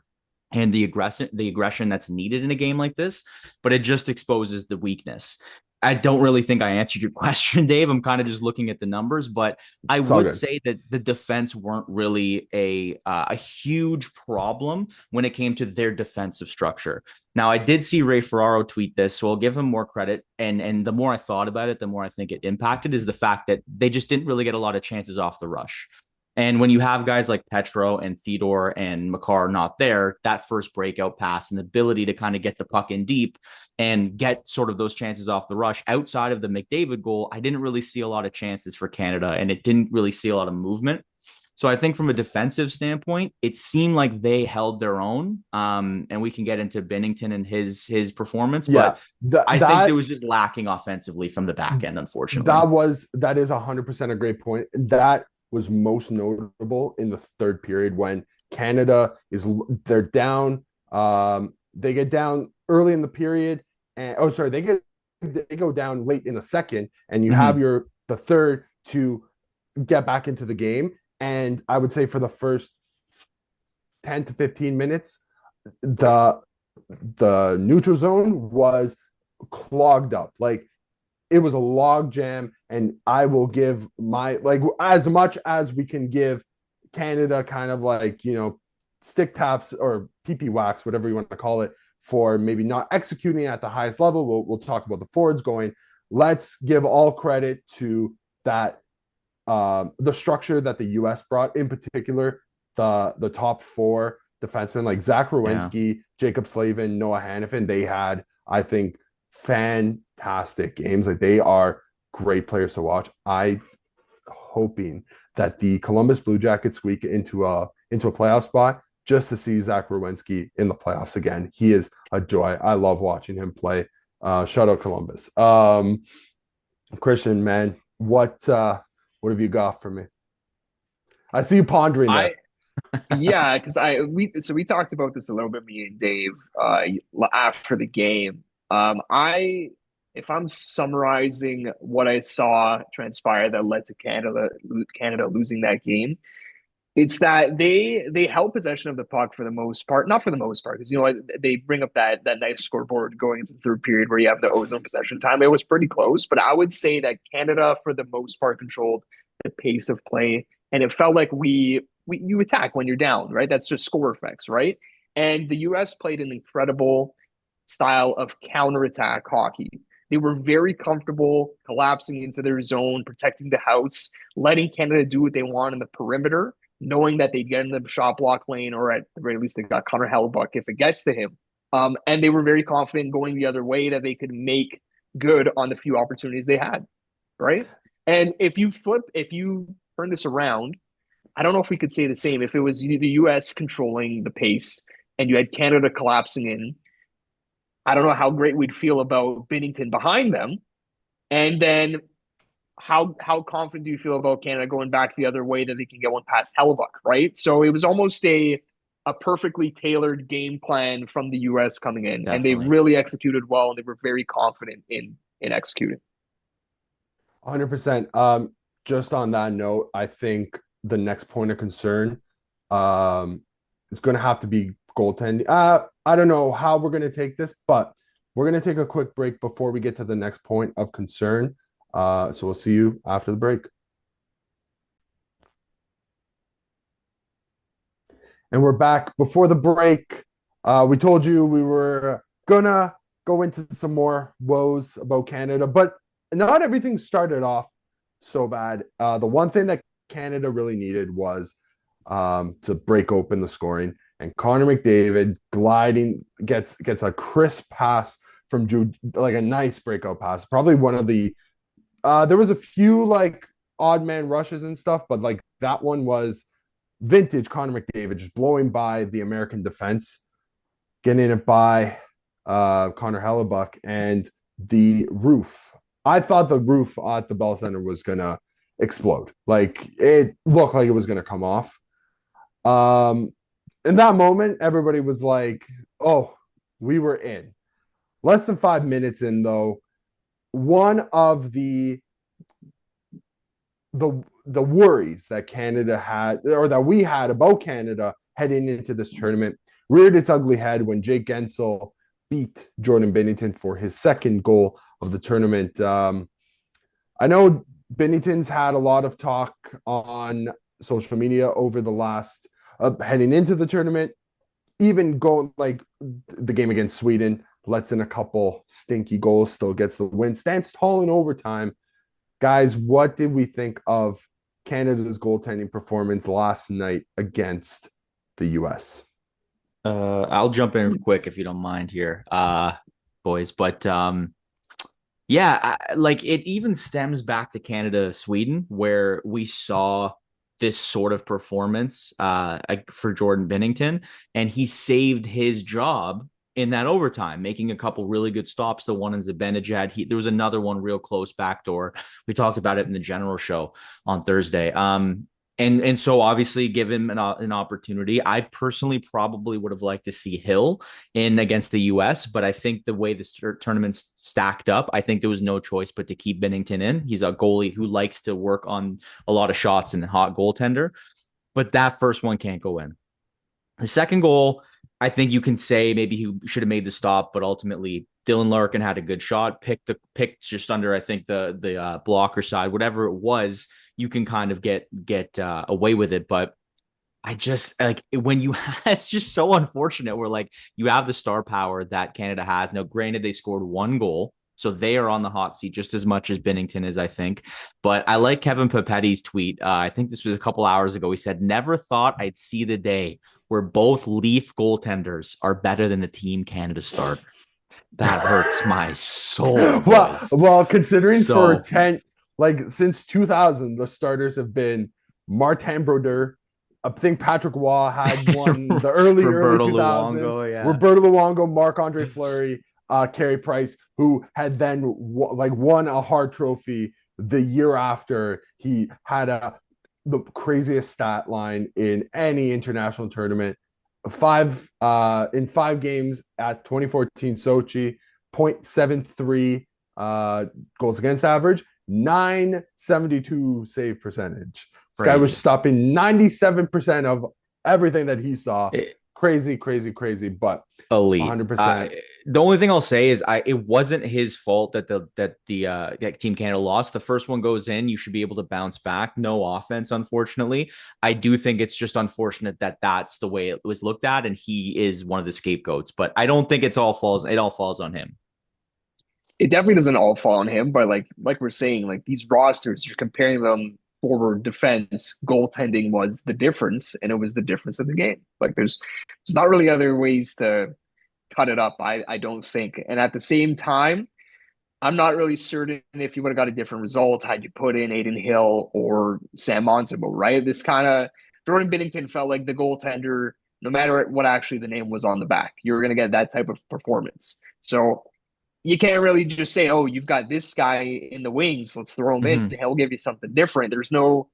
and the aggression that's needed in a game like this, but it just exposes the weakness. I don't really think I answered your question, Dave. I'm kind of just looking at the numbers, but I would say that the defense weren't really a huge problem when it came to their defensive structure. Now, I did see Ray Ferraro tweet this, so I'll give him more credit. And the more I thought about it, the more I think it impacted is the fact that they just didn't really get a lot of chances off the rush. And when you have guys like Petro and Theodore and Makar not there, that first breakout pass and the ability to kind of get the puck in deep and get sort of those chances off the rush outside of the McDavid goal, I didn't really see a lot of chances for Canada and it didn't really see a lot of movement. So I think from a defensive standpoint, it seemed like they held their own. And we can get into Binnington and his performance, but I think there was just lacking offensively from the back end, unfortunately. That is 100% a great point. That was most notable in the third period when they're down. They get down early in the period, and they go down late in the second, and you have the third to get back into the game. And I would say for the first 10 to 15 minutes, the neutral zone was clogged up. Like it was a log jam, and I will give as much as we can give Canada kind of stick taps or PP wax, whatever you want to call it, for maybe not executing at the highest level. We'll talk about the forwards going. Let's give all credit to that the structure that the US brought, in particular the top 4 defensemen like Zach Werenski, Jacob Slavin, Noah Hannafin. They had, I think, fantastic games. Like they are great players to watch. I hoping that the Columbus Blue Jackets squeak into a playoff spot just to see Zach Werenski in the playoffs again. He is a joy. I love watching him play. Shout out Columbus. Cristian, man, what have you got for me? I see you pondering that. Yeah, because we talked about this a little bit, me and Dave, after the game. If I'm summarizing what I saw transpire that led to Canada losing that game, it's that they held possession of the puck for the most part, not for the most part, because they bring up that nice scoreboard going into the third period where you have the ozone possession time. It was pretty close, but I would say that Canada, for the most part, controlled the pace of play, and it felt like you attack when you're down, right? That's just score effects, right? And the U.S. played an incredible style of counterattack hockey. They were very comfortable collapsing into their zone, protecting the house, letting Canada do what they want in the perimeter, knowing that they'd get in the shot block lane, or at the very least, they got Connor Hellebuck if it gets to him. And they were very confident going the other way that they could make good on the few opportunities they had, right? And if you turn this around, I don't know if we could say the same. If it was the U.S. controlling the pace and you had Canada collapsing in, I don't know how great we'd feel about Binnington behind them. And then how confident do you feel about Canada going back the other way that they can get one past Hellebuck, right? So it was almost a perfectly tailored game plan from the U.S. coming in. Definitely. And they really executed well, and they were very confident in executing. 100%. Just on that note, I think the next point of concern It's going to have to be goaltending. I don't know how we're going to take this, but we're going to take a quick break before we get to the next point of concern. So we'll see you after the break. And we're back. Before the break, we told you we were gonna go into some more woes about Canada, but not everything started off so bad. The one thing that Canada really needed was to break open the scoring, and Connor McDavid gliding gets a crisp pass from Jude, like a nice breakout pass. Probably one of the there was a few like odd man rushes and stuff, but like that one was vintage Connor McDavid just blowing by the American defense, getting it by Connor Hellebuck and the roof. I thought the roof at the Bell Center was gonna explode. Like it looked like it was gonna come off. In that moment, everybody was like, "Oh, we were in." Less than 5 minutes in, though, one of the worries that Canada had or that we had about Canada heading into this tournament reared its ugly head when Jake Gensel beat Jordan Binnington for his second goal of the tournament. I know Binnington's had a lot of talk on social media over the last heading into the tournament, even going like the game against Sweden, lets in a couple stinky goals, still gets the win, stands tall in overtime. Guys, what did we think of Canada's goaltending performance last night against the US? I'll jump in quick if you don't mind here, boys. But yeah, like it even stems back to Canada, Sweden, where we saw this sort of performance for Jordan Binnington, and he saved his job in that overtime, making a couple really good stops. The one in Zibanejad, there was another one real close backdoor. We talked about it in the general show on Thursday. And so obviously give him an opportunity. I personally probably would have liked to see Hill in against the US, but I think the way this tournament's stacked up, I think there was no choice but to keep Binnington in. He's a goalie who likes to work on a lot of shots and hot goaltender, but that first one can't go in. The second goal, I think you can say maybe he should have made the stop, but ultimately Dylan Larkin had a good shot, picked just under, I think the blocker side, whatever it was. You can kind of get away with it, but I just like when you it's just so unfortunate where like you have the star power that Canada has. Now, granted, they scored one goal, so they are on the hot seat just as much as Binnington is, I think. But I like Kevin Papetti's tweet. I think this was a couple hours ago. He said, "Never thought I'd see the day where both Leaf goaltenders are better than the Team Canada starter." That hurts my soul. Well, considering for 10, like since 2000, the starters have been Martin Brodeur. I think Patrick Waugh had one the early 2000s. Luongo, yeah. Roberto Luongo, Marc-Andre Fleury, Carey Price, who had then won a Hart Trophy the year after he had the craziest stat line in any international tournament. In 5 games at 2014 Sochi, 0.73 goals against average, 972 save percentage. This guy was stopping 97% of everything that he saw. Crazy, but elite. 100%. The only thing I'll say is it wasn't his fault that that Team Canada lost. The first one goes in, you should be able to bounce back. No offense, unfortunately. I do think it's just unfortunate that that's the way it was looked at, and he is one of the scapegoats. But I don't think it all falls on him. It definitely doesn't all fall on him, but like we're saying, like these rosters, you're comparing them forward, defense, goaltending was the difference, and it was the difference of the game. Like there's not really other ways to cut it up, I don't think. And at the same time, I'm not really certain if you would have got a different result had you put in Aiden Hill or Sam Montembeault, right? This kind of Jordan Binnington felt like the goaltender, no matter what actually the name was on the back. You were going to get that type of performance. So you can't really just say, oh, you've got this guy in the wings, let's throw him in. He'll give you something different. There's no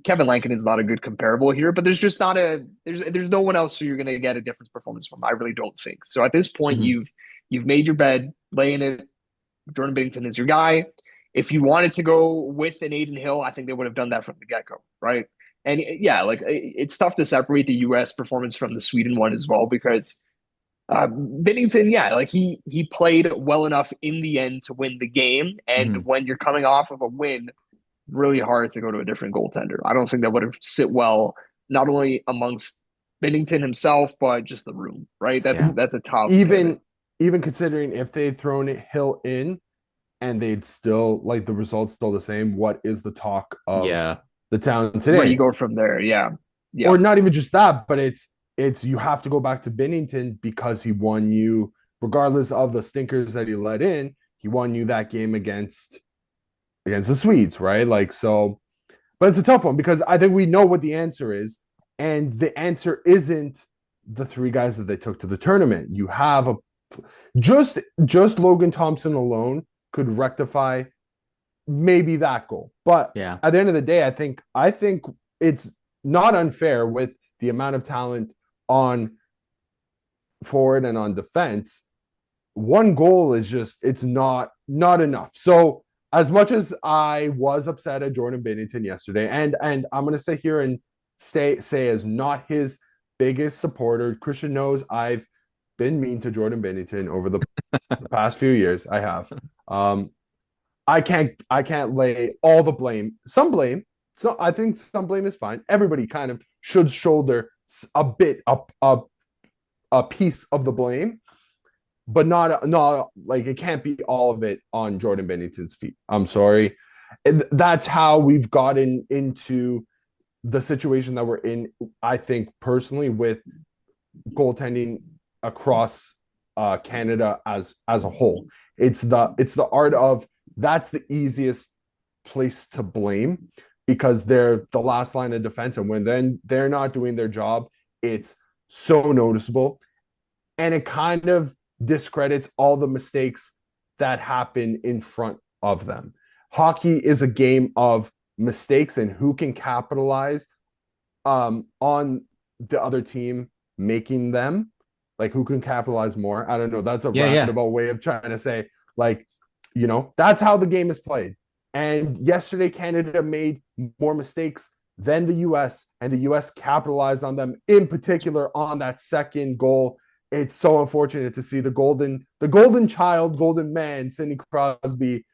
Kevin Lankinen's not a good comparable here, but there's just not there's no one else who you're going to get a different performance from. I really don't think so. At this point, you've made your bed, laying it. Jordan Binnington is your guy. If you wanted to go with an Aiden Hill, I think they would have done that from the get-go, right? And yeah, like it's tough to separate the U.S. performance from the Sweden one as well because Binnington, yeah, like he played well enough in the end to win the game. And Mhm. when you're coming off of a win, really hard to go to a different goaltender. I don't think that would have sit well not only amongst Binnington himself, but just the room, right? Yeah. That's a tough pivot. even even considering if they'd thrown it Hill in and they'd still like the results still the same, what is the talk of Yeah. the town Where do you today? go from there? Yeah. Yeah. Or not even just that, but it's you have to go back to Binnington because he won you, regardless of the stinkers that he let in, he won you that game against the Swedes, right? Like so, but it's a tough one because I think we know what the answer is, and the answer isn't the three guys that they took to the tournament. You have a just Logan Thompson alone could rectify maybe that goal. But Yeah. at the end of the day, I think it's not unfair with the amount of talent on forward and on defense. One goal is just it's not enough. So as much as I was upset at Jordan Binnington yesterday, and I'm gonna sit here and say as not his biggest supporter. Christian knows I've been mean to Jordan Binnington over the past few years. I have. Um, I can't lay all the blame. Some blame. So I think some blame is fine. Everybody kind of should shoulder a bit a piece of the blame, but not like it can't be all of it on Jordan Bennington's feet. I'm sorry. And that's how we've gotten into the situation that we're in. I think personally with goaltending across Canada as a whole. It's the art of that's the easiest place to blame because they're the last line of defense, and when then they're not doing their job, it's so noticeable, and it kind of discredits all the mistakes that happen in front of them. Hockey is a game of mistakes and who can capitalize on the other team making them, like who can capitalize more. I don't know. That's a Yeah. Yeah. roundabout way of trying to say, like, that's how the game is played. And yesterday, Canada made more mistakes than the US, and the US capitalized on them, in particular on that second goal. It's so unfortunate to see the golden child, golden man, Sidney Crosby,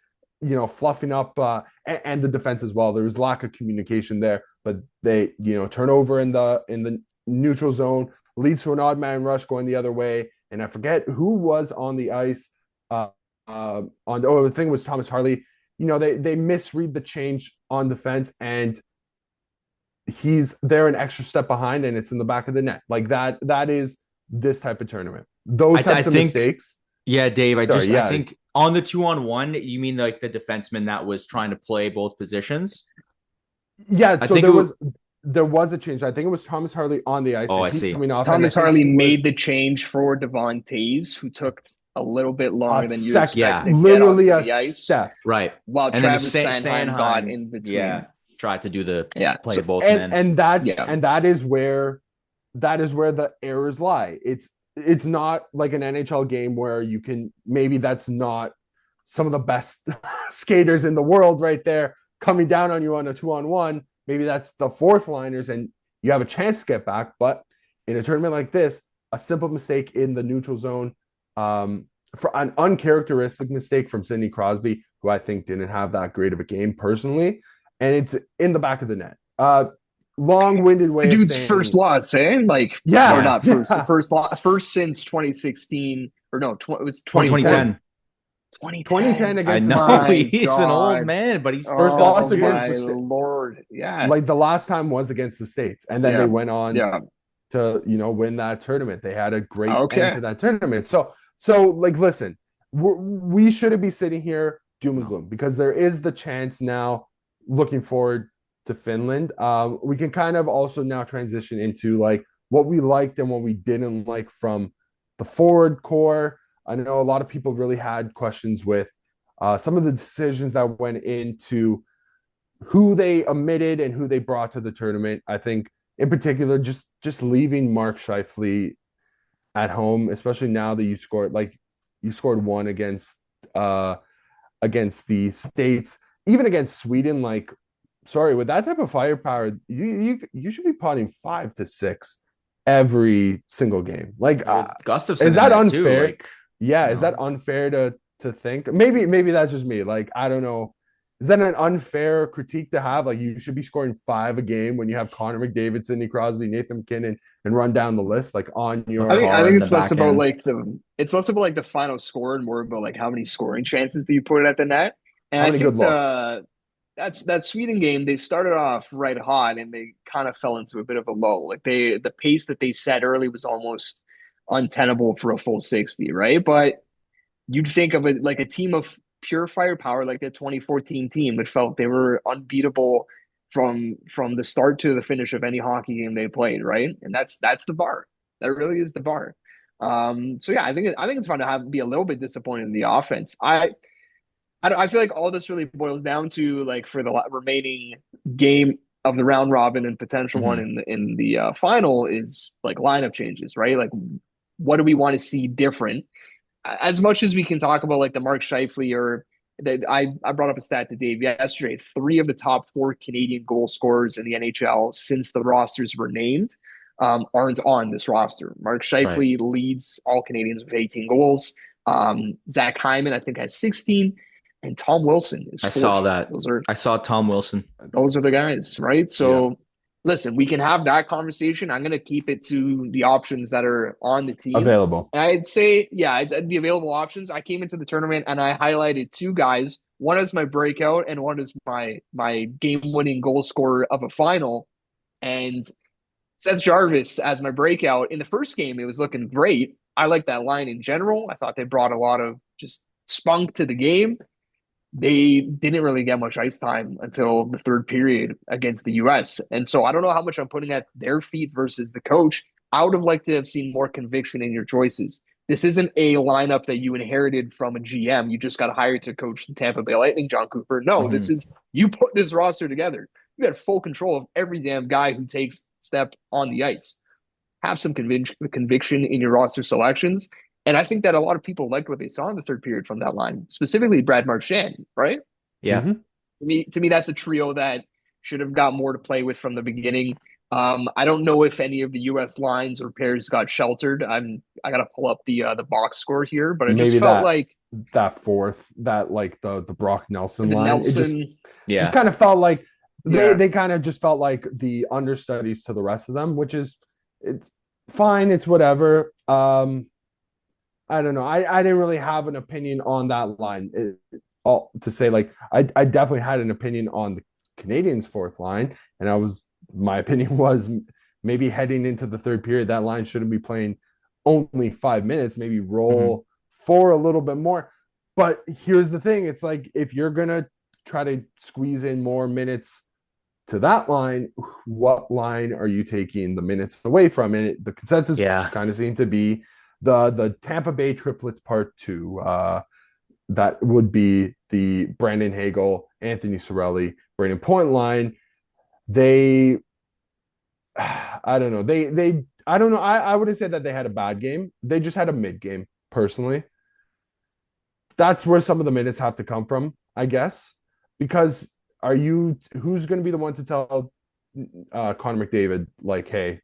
fluffing up and the defense as well. There was lack of communication there, but they, turnover in the neutral zone leads to an odd man rush going the other way. And I forget who was on the ice. The thing was Thomas Harley. They misread the change on defense, and they're an extra step behind, and it's in the back of the net. Like that. That is this type of tournament. Those I types of think, mistakes. yeah, Dave, Sorry, I yeah, think on the 2-on-1, you mean like the defenseman that was trying to play both positions? yeah. I So think there was a change. I think it was Thomas Harley on the ice, oh, and I he's see. coming off, and I Thomas think Harley it made was the change for Devon Tays, who took a little bit a longer than you sec, expect Yeah, to get literally onto a the ice, step. right. while And then if Travis Sanheim got Sanheim, in between. yeah, tried to do the Yeah. play So both and men. and that's yeah. and that is where the errors lie. It's not like an NHL game where you can maybe that's not some of the best skaters in the world right there coming down on you on a 2-on-1. Maybe that's the fourth liners and you have a chance to get back. But in a tournament like this, a simple mistake in the neutral zone, for an uncharacteristic mistake from Sidney Crosby, who I think didn't have that great of a game personally, and it's in the back of the net. Long-winded The way of dude's first saying, loss, eh? Like, or yeah, not first, yeah, first since 2016, or no, it was 2010. 2010. 2010 I against the know My States. he's an old God. man, but he's still First got loss Oh against my juice. the Lord. Yeah. like the last time was against the States, and then they Yeah. went on Yeah. to win that tournament. They had a great end Okay. to that tournament. So like, listen, we shouldn't be sitting here doom and No. gloom because there is the chance now. Looking forward to Finland, we can kind of also now transition into like what we liked and what we didn't like from the forward core. I know a lot of people really had questions with some of the decisions that went into who they omitted and who they brought to the tournament. I think in particular, just leaving Mark Scheifele at home, especially now that you scored one against the States, even against Sweden. Like sorry, with that type of firepower, you should be potting 5 to 6 every single game. Like, With Gustafson is in that that too, unfair? like, Yeah, you is that know. unfair to think? Maybe that's just me. Like, I don't know. Is that an unfair critique to have? Like, you should be scoring 5 a game when you have Connor McDavid, Sidney Crosby, Nathan McKinnon, and run down the list like on your. I Makar think in the it's less back about end. like the final score and more about like how many scoring chances do you put at the net. And How I many good think looks? that Sweden game, they started off right hot and they kind of fell into a bit of a lull. Like the pace that they set early was almost untenable for a full 60, right? But you'd think of it like a team of pure firepower, like the 2014 team, that felt they were unbeatable from the start to the finish of any hockey game they played, right? And that's the bar. That really is the bar. So yeah, I think it's fun to have be a little bit disappointed in the offense. I feel like all this really boils down to like for the remaining game of the round robin and potential one Mhm. in the final is like lineup changes, right? Like what do we want to see different? As much as we can talk about like the Mark Scheifele or I brought up a stat to Dave yesterday. 3 of the top 4 Canadian goal scorers in the NHL since the rosters were named aren't on this roster. Mark Right. Scheifele leads all Canadians with 18 goals. Zach Hyman, I think, has 16, and Tom Wilson is I saw fourth. that. I saw Tom Wilson. Those are the guys, right? Yeah, So listen, we can have that conversation. I'm going to keep it to the options that are on the team. available. And I'd say, yeah, the available options. I came into the tournament and I highlighted 2 guys. One is my breakout, and one is my game-winning goal scorer of a final. And Seth Jarvis as my breakout in the first game, it was looking great. I like that line in general. I thought they brought a lot of just spunk to the game. They didn't really get much ice time until the third period against the US. And so I don't know how much I'm putting at their feet versus the coach. I would have liked to have seen more conviction in your choices. This isn't a lineup that you inherited from a GM. You just got hired to coach the Tampa Bay Lightning, John Cooper. No, this Mhm. is you put this roster together. You got full control of every damn guy who takes step on the ice. Have some conviction in your roster selections. And I think that a lot of people liked what they saw in the third period from that line, specifically Brad Marchand, right? Yeah. Mm-hmm. To me, that's a trio that should have got more to play with from the beginning. I don't know if any of the U.S. lines or pairs got sheltered. I got to pull up the box score here, but it just Maybe felt like that fourth, that like the Brock Nelson the line, it just Nelson, just Yeah. kind of felt like yeah, they kind of just felt like the understudies to the rest of them, which is it's fine, it's whatever. I don't know. I didn't really have an opinion on that line. All to say, like I definitely had an opinion on the Canadians' fourth line, and my opinion was maybe heading into the third period that line shouldn't be playing only 5 minutes, maybe Mhm. roll for a little bit more. But here's the thing: it's like if you're gonna try to squeeze in more minutes to that line, what line are you taking the minutes away from? And the consensus Yeah. kind of seemed to be the Tampa Bay triplets part two. That would be the Brandon Hagel, Anthony Cirelli, Braden Point line. They, I don't know. I don't know. I wouldn't say that they had a bad game. They just had a mid game, personally. That's where some of the minutes have to come from, I guess. Because who's going to be the one to tell Connor McDavid, like, hey,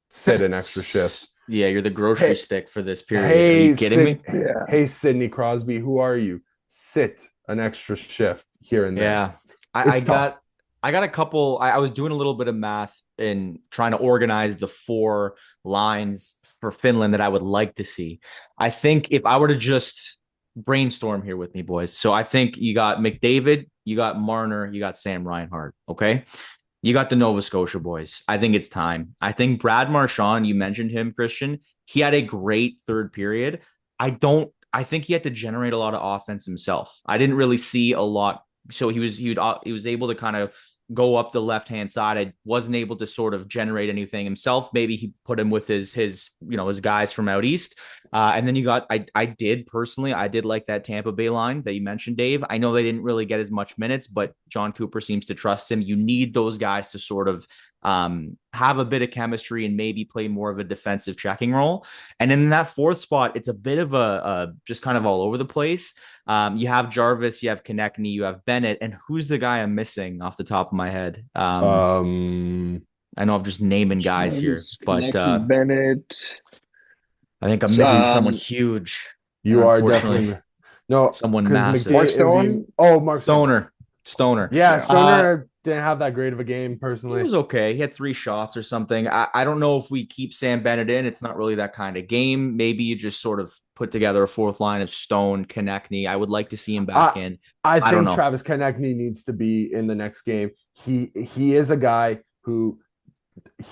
sit an extra shift? Yeah, you're the grocery Hey, stick for this period. Are you hey, kidding me? yeah, hey, Sidney Crosby, who are you? Sit an extra shift here and there. Yeah. I It's tough. got a couple. I was doing a little bit of math and trying to organize the 4 lines for Finland that I would like to see. I think if I were to just brainstorm here with me, boys. So I think you got McDavid, you got Marner, you got Sam Reinhart. Okay. You got the Nova Scotia boys. I think it's time. I think Brad Marchand, you mentioned him, Christian. He had a great third period. I think he had to generate a lot of offense himself. I didn't really see a lot. So he was able to kind of go up the left hand side. I wasn't able to sort of generate anything himself. Maybe he put him with his guys from out east. And then you got I did like that Tampa Bay line that you mentioned, Dave. I know they didn't really get as much minutes, but John Cooper seems to trust him. You need those guys to sort of have a bit of chemistry and maybe play more of a defensive checking role. And in that fourth spot, it's a bit of a just kind of all over the place. You have Jarvis, you have Konechny, you have Bennett, and who's the guy I'm missing off the top of my head? I know I'm just naming guys here, but Bennett. I think I'm missing someone huge. You are definitely someone massive. Mark Stone? Mark Stoner. Yeah, Stoner didn't have that great of a game personally. He was okay. He had 3 shots or something. I don't know if we keep Sam Bennett in. It's not really that kind of game. Maybe you just sort of put together a fourth line of Stone, Konechny. I would like to see him back in. I think Travis Konechny needs to be in the next game. He is a guy who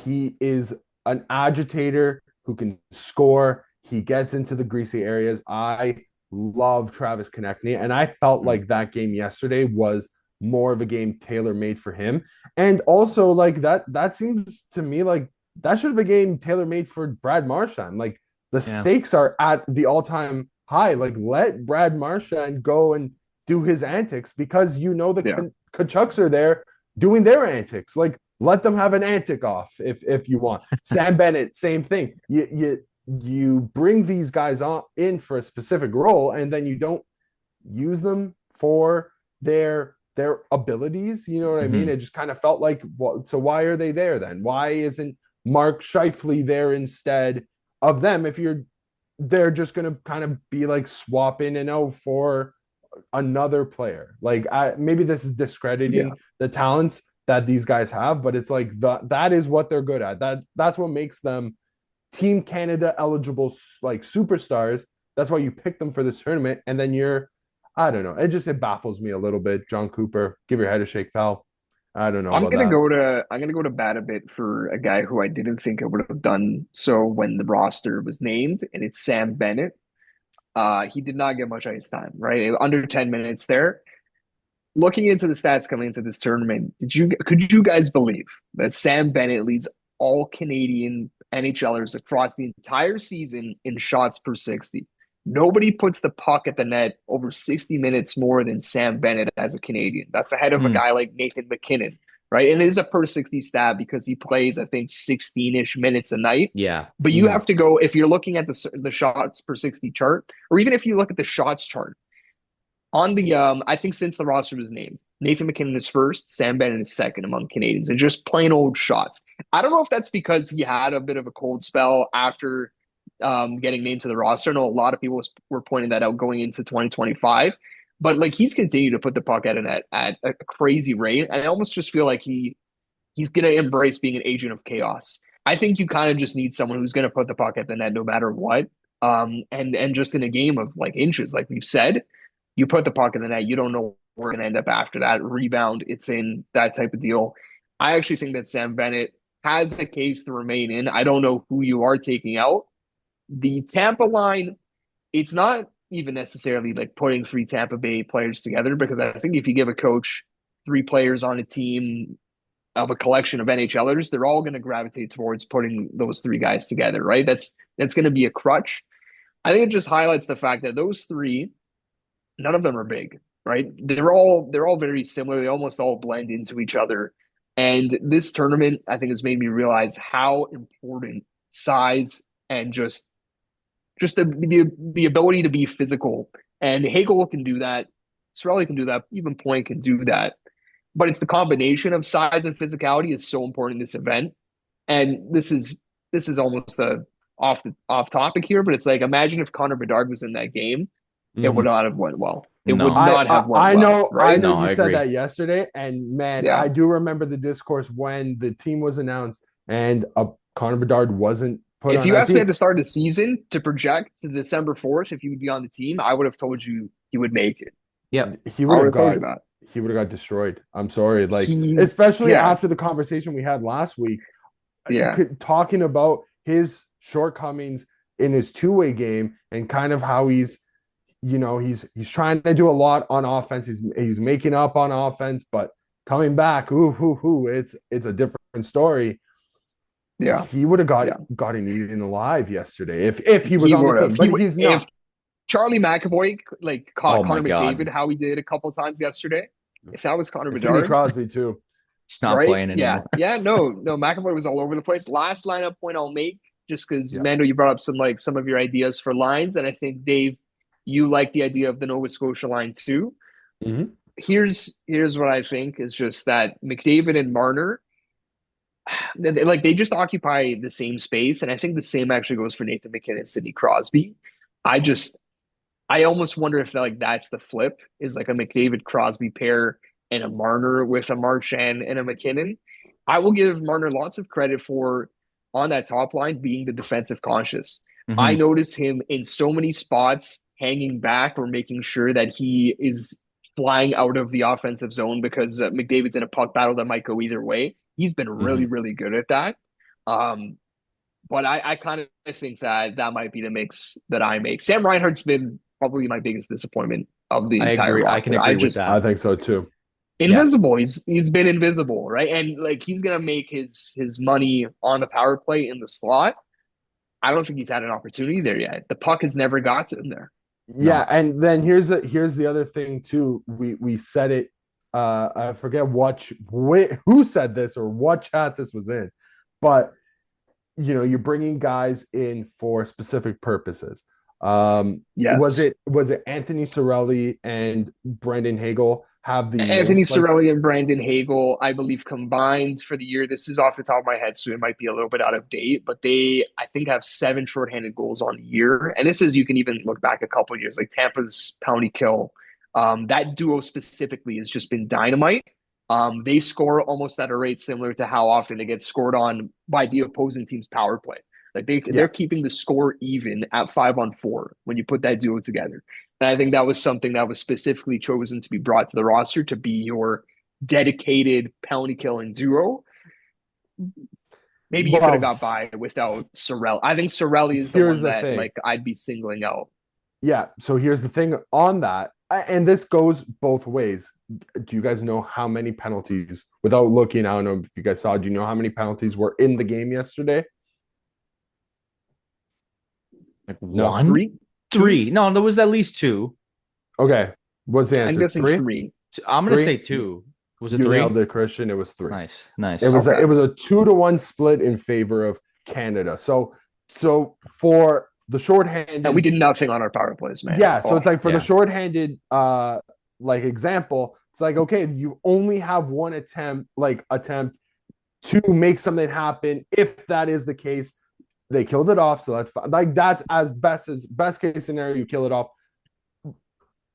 he is an agitator who can score. He gets into the greasy areas. I love Travis Konechny, and I felt like that game yesterday was more of a game tailor-made for him. And also, like, that seems to me like that should have been a game tailor-made for Brad Marchand. Like, the stakes are at the all-time high. Like, let Brad Marchand go and do his antics because the Kachucks are there doing their antics. Like, let them have an antic off if you want. Sam Bennett, same thing. You bring these guys in for a specific role, and then you don't use them for their abilities. You know what I mean? It just kind of felt like, well, so why are they there then? Why isn't Mark Scheifele there instead of them? If they're just going to kind of be like swap in and out for another player. Like, maybe this is discrediting the talents that these guys have, but it's like that is what they're good at. That's what makes them Team Canada eligible, like, superstars. That's why you pick them for this tournament. And then I don't know. It baffles me a little bit. John Cooper, give your head a shake, pal. I don't know. I'm gonna go to bat a bit for a guy who I didn't think I would have done so when the roster was named, and it's Sam Bennett. He did not get much ice time, right? Under 10 minutes there. Looking into the stats coming into this tournament, could you guys believe that Sam Bennett leads all Canadian NHLers across the entire season in shots per 60? Nobody puts the puck at the net over 60 minutes more than Sam Bennett as a Canadian. That's ahead of a guy like Nathan McKinnon, right? And it is a per 60 stat because he plays, I think, 16-ish minutes a night. Yeah. But you have to go, if you're looking at the shots per 60 chart, or even if you look at the shots chart, on the, I think since the roster was named, Nathan McKinnon is first, Sam Bennett is second among Canadians, and just plain old shots. I don't know if that's because he had a bit of a cold spell after getting named to the roster. I know a lot of people were pointing that out going into 2025, but like he's continued to put the puck at a net at a crazy rate, and I almost just feel like he's going to embrace being an agent of chaos. I think you kind of just need someone who's going to put the puck at the net no matter what, and just in a game of like inches, like we've said. You put the puck in the net, you don't know where it's going to end up after that. Rebound, it's in, that type of deal. I actually think that Sam Bennett has a case to remain in. I don't know who you are taking out. The Tampa line, it's not even necessarily like putting 3 Tampa Bay players together, because I think if you give a coach 3 players on a team of a collection of NHLers, they're all going to gravitate towards putting those 3 guys together, right? That's going to be a crutch. I think it just highlights the fact that those 3, none of them are big, right? They're all very similar. They almost all blend into each other. And this tournament, I think, has made me realize how important size and just the ability to be physical. And Hagel can do that. Cirelli can do that. Even Point can do that. But it's the combination of size and physicality is so important in this event. And this is almost off topic here, but it's like, imagine if Connor Bedard was in that game. It would not have went well. It would not have went I know, well. Right? I know you said that yesterday, and man, I do remember the discourse when the team was announced and Connor Bedard wasn't put on. If you asked me at the start of the season to project to December 4th if he would be on the team, I would have told you he would make it. Yeah, he would have got destroyed. I'm sorry, especially after the conversation we had last week. Yeah, talking about his shortcomings in his two-way game and kind of how he's trying to do a lot on offense. He's making up on offense, but coming back, it's a different story. Yeah, he would have got him eaten alive yesterday if he was on the team, but he's not. If Charlie McAvoy caught Connor McDavid how he did a couple of times yesterday, if that was Connor Bedard, Crosby too. He's not right? playing Yeah. anymore. Yeah. No, McAvoy was all over the place. Last lineup point I'll make, just because Yeah. Mando, you brought up some of your ideas for lines, and I think Dave, you like the idea of the Nova Scotia line too. Mm-hmm. Here's what I think is just that McDavid and Marner, they just occupy the same space, and I think the same actually goes for Nathan McKinnon and Sidney Crosby. I just I almost wonder if that's the flip, is like a McDavid Crosby pair and a Marner with a Marchand and a McKinnon. I will give Marner lots of credit for, on that top line, being the defensive conscious. I Hmm. notice him in so many spots hanging back or making sure that he is flying out of the offensive zone because McDavid's in a puck battle that might go either way. He's been Mm-hmm. really, really good at that. Um, but I kind of think that that might be the mix that I make. Sam Reinhart's been probably my biggest disappointment of the I entire agree. I can roster. agree with I that. think so too. Yeah, Invisible. He's been invisible, right? And like he's gonna make his money on the power play in the slot. I don't think he's had an opportunity there yet. The puck has never got to him there. Yeah, no, and then here's the other thing too. We said it. I forget who said this or what chat this was in, but you're bringing guys in for specific purposes. Yes. Was it Anthony Cirelli and Brendan Hagel have the Anthony most like Cirelli and Brandon Hagel, I believe, combined for the year. This is off the top of my head, so it might be a little bit out of date, but they, I think, have 7 shorthanded goals on the year. And this is, you can even look back a couple of years, like Tampa's Poundy Kill. That duo specifically has just been dynamite. They score almost at a rate similar to how often it gets scored on by the opposing team's power play. Like yeah they're keeping the score even at 5-on-4 when you put that duo together. And I think that was something that was specifically chosen to be brought to the roster to be your dedicated penalty killing duo. Maybe you could have well got by without Sorelli. I think Sorelli is the here's one the that thing. like I'd be singling out. Yeah, so here's the thing on that, and this goes both ways. Do you guys know how many penalties, without looking, I don't know if you guys saw, do you know how many penalties were in the game yesterday? like No. one, Three, two. three. No, there was at least two. Okay. What's the I'm answer? guessing Three? three. I'm gonna Three? say two. Was it You three? nailed it, Christian. It was three. Nice, It nice. was Okay. it was a 2-1 split in favor of Canada. So for the And we shorthanded, did nothing on our power plays, man. yeah. So Oh, it's like for the Yeah, shorthanded like example, it's like okay, you only have one attempt to make something happen. If that is the case, they killed it off. So that's fine. Like that's as best case scenario, you kill it off.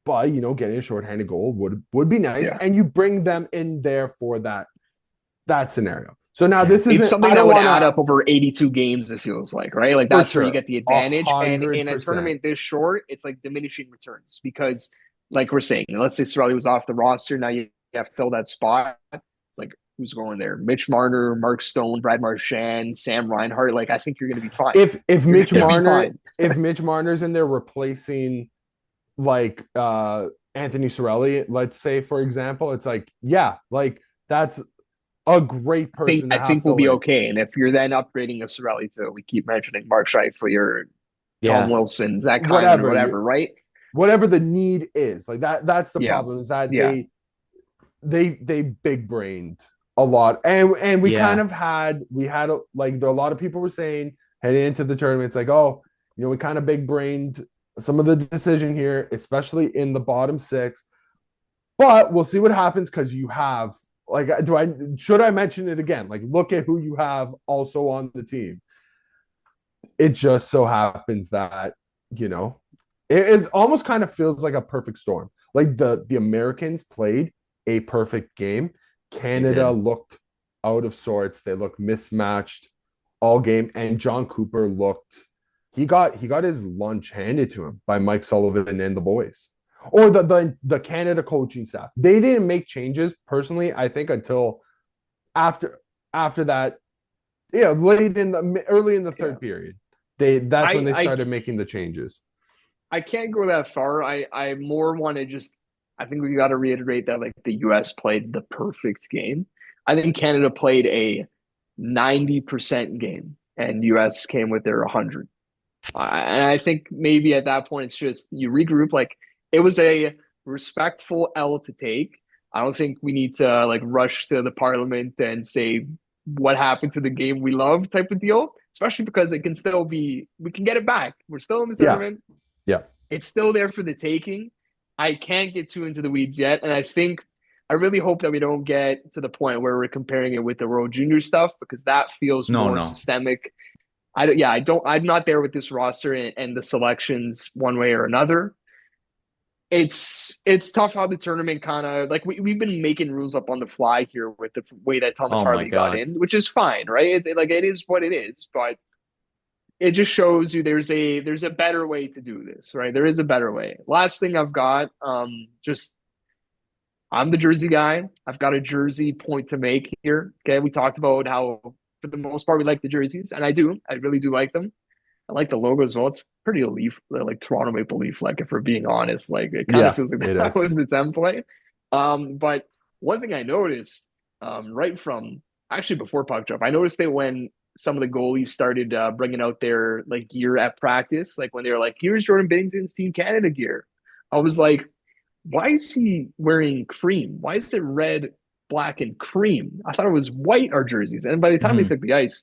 But getting a shorthanded goal would be nice. yeah. And you bring them in there for that scenario. So now yeah. this It's isn't something I that don't would want add to up over 82 games, it feels like, right? Like for that's where you sure. get the a advantage. And hundred in a percent. tournament this short, it's like diminishing returns because, like we're saying, let's say Sorelli was off the roster. Now you have to fill that spot. It's like, who's going there? Mitch Marner, Mark Stone, Brad Marchand, Sam Reinhart. Like, I think you're going to be fine. If You're Mitch going to be Marner fine. if Mitch Marner's in there replacing like Anthony Cirelli, let's say for example, it's like yeah, like that's a great person to I have think we'll fill be in. okay. And if you're then upgrading a Sorelli to, we keep mentioning Mark Scheifele or Tom Yeah. Wilson, Zach Hyman, Whatever whatever, right? whatever the need is, like that's the Yeah. problem is that Yeah. they big brained a lot, and we kind Yeah. of had like a lot of people were saying heading into the tournament, it's like oh we kind of big brained some of the decision here, especially in the bottom six, but we'll see what happens because you have like should I mention it again, like look at who you have also on the team. It just so happens that you know it is almost kind of feels like a perfect storm. Like the Americans played a perfect game. They Canada did. looked out of sorts. They looked mismatched all game, and John Cooper looked. He got his lunch handed to him by Mike Sullivan and the boys, or the Canada coaching staff. They didn't make changes personally. I think until after that, yeah, early in the Yeah. third period. That's when I, they I started making the changes. I can't go that far. I more want to just, I think we got to reiterate that like the US played the perfect game. I think Canada played a 90% game and US came with their 100. And I think maybe at that point it's just you regroup. Like it was a respectful L to take. I don't think we need to like rush to the parliament and say what happened to the game we love type of deal, especially because it can still be, we can get it back. We're still in the Yeah. tournament. Yeah. It's still there for the taking. I can't get too into the weeds yet. And I really hope that we don't get to the point where we're comparing it with the World Junior stuff because that feels more No. systemic. I'm not there with this roster and the selections one way or another. It's tough how the tournament kind of like we've been making rules up on the fly here with the way that Thomas Oh my Harley got God. in, which is fine, right? Like it is what it is, but it just shows you there's a better way to do this, right? There is a better way. Last thing I've got, just I'm the jersey guy. I've got a jersey point to make here. Okay, we talked about how for the most part we like the jerseys, and I do. I really do like them. I like the logo as well. It's pretty Leaf, like Toronto Maple Leaf, like if we're being honest. Like it kind of feels like that was the template. But one thing I noticed, right from actually before puck drop, I noticed that when some of the goalies started bringing out their like gear at practice, like when they were like, "Here's Jordan Binnington's Team Canada gear," I was like, "Why is he wearing cream? Why is it red, black, and cream? I thought it was white, our jerseys." And by the time they took the ice,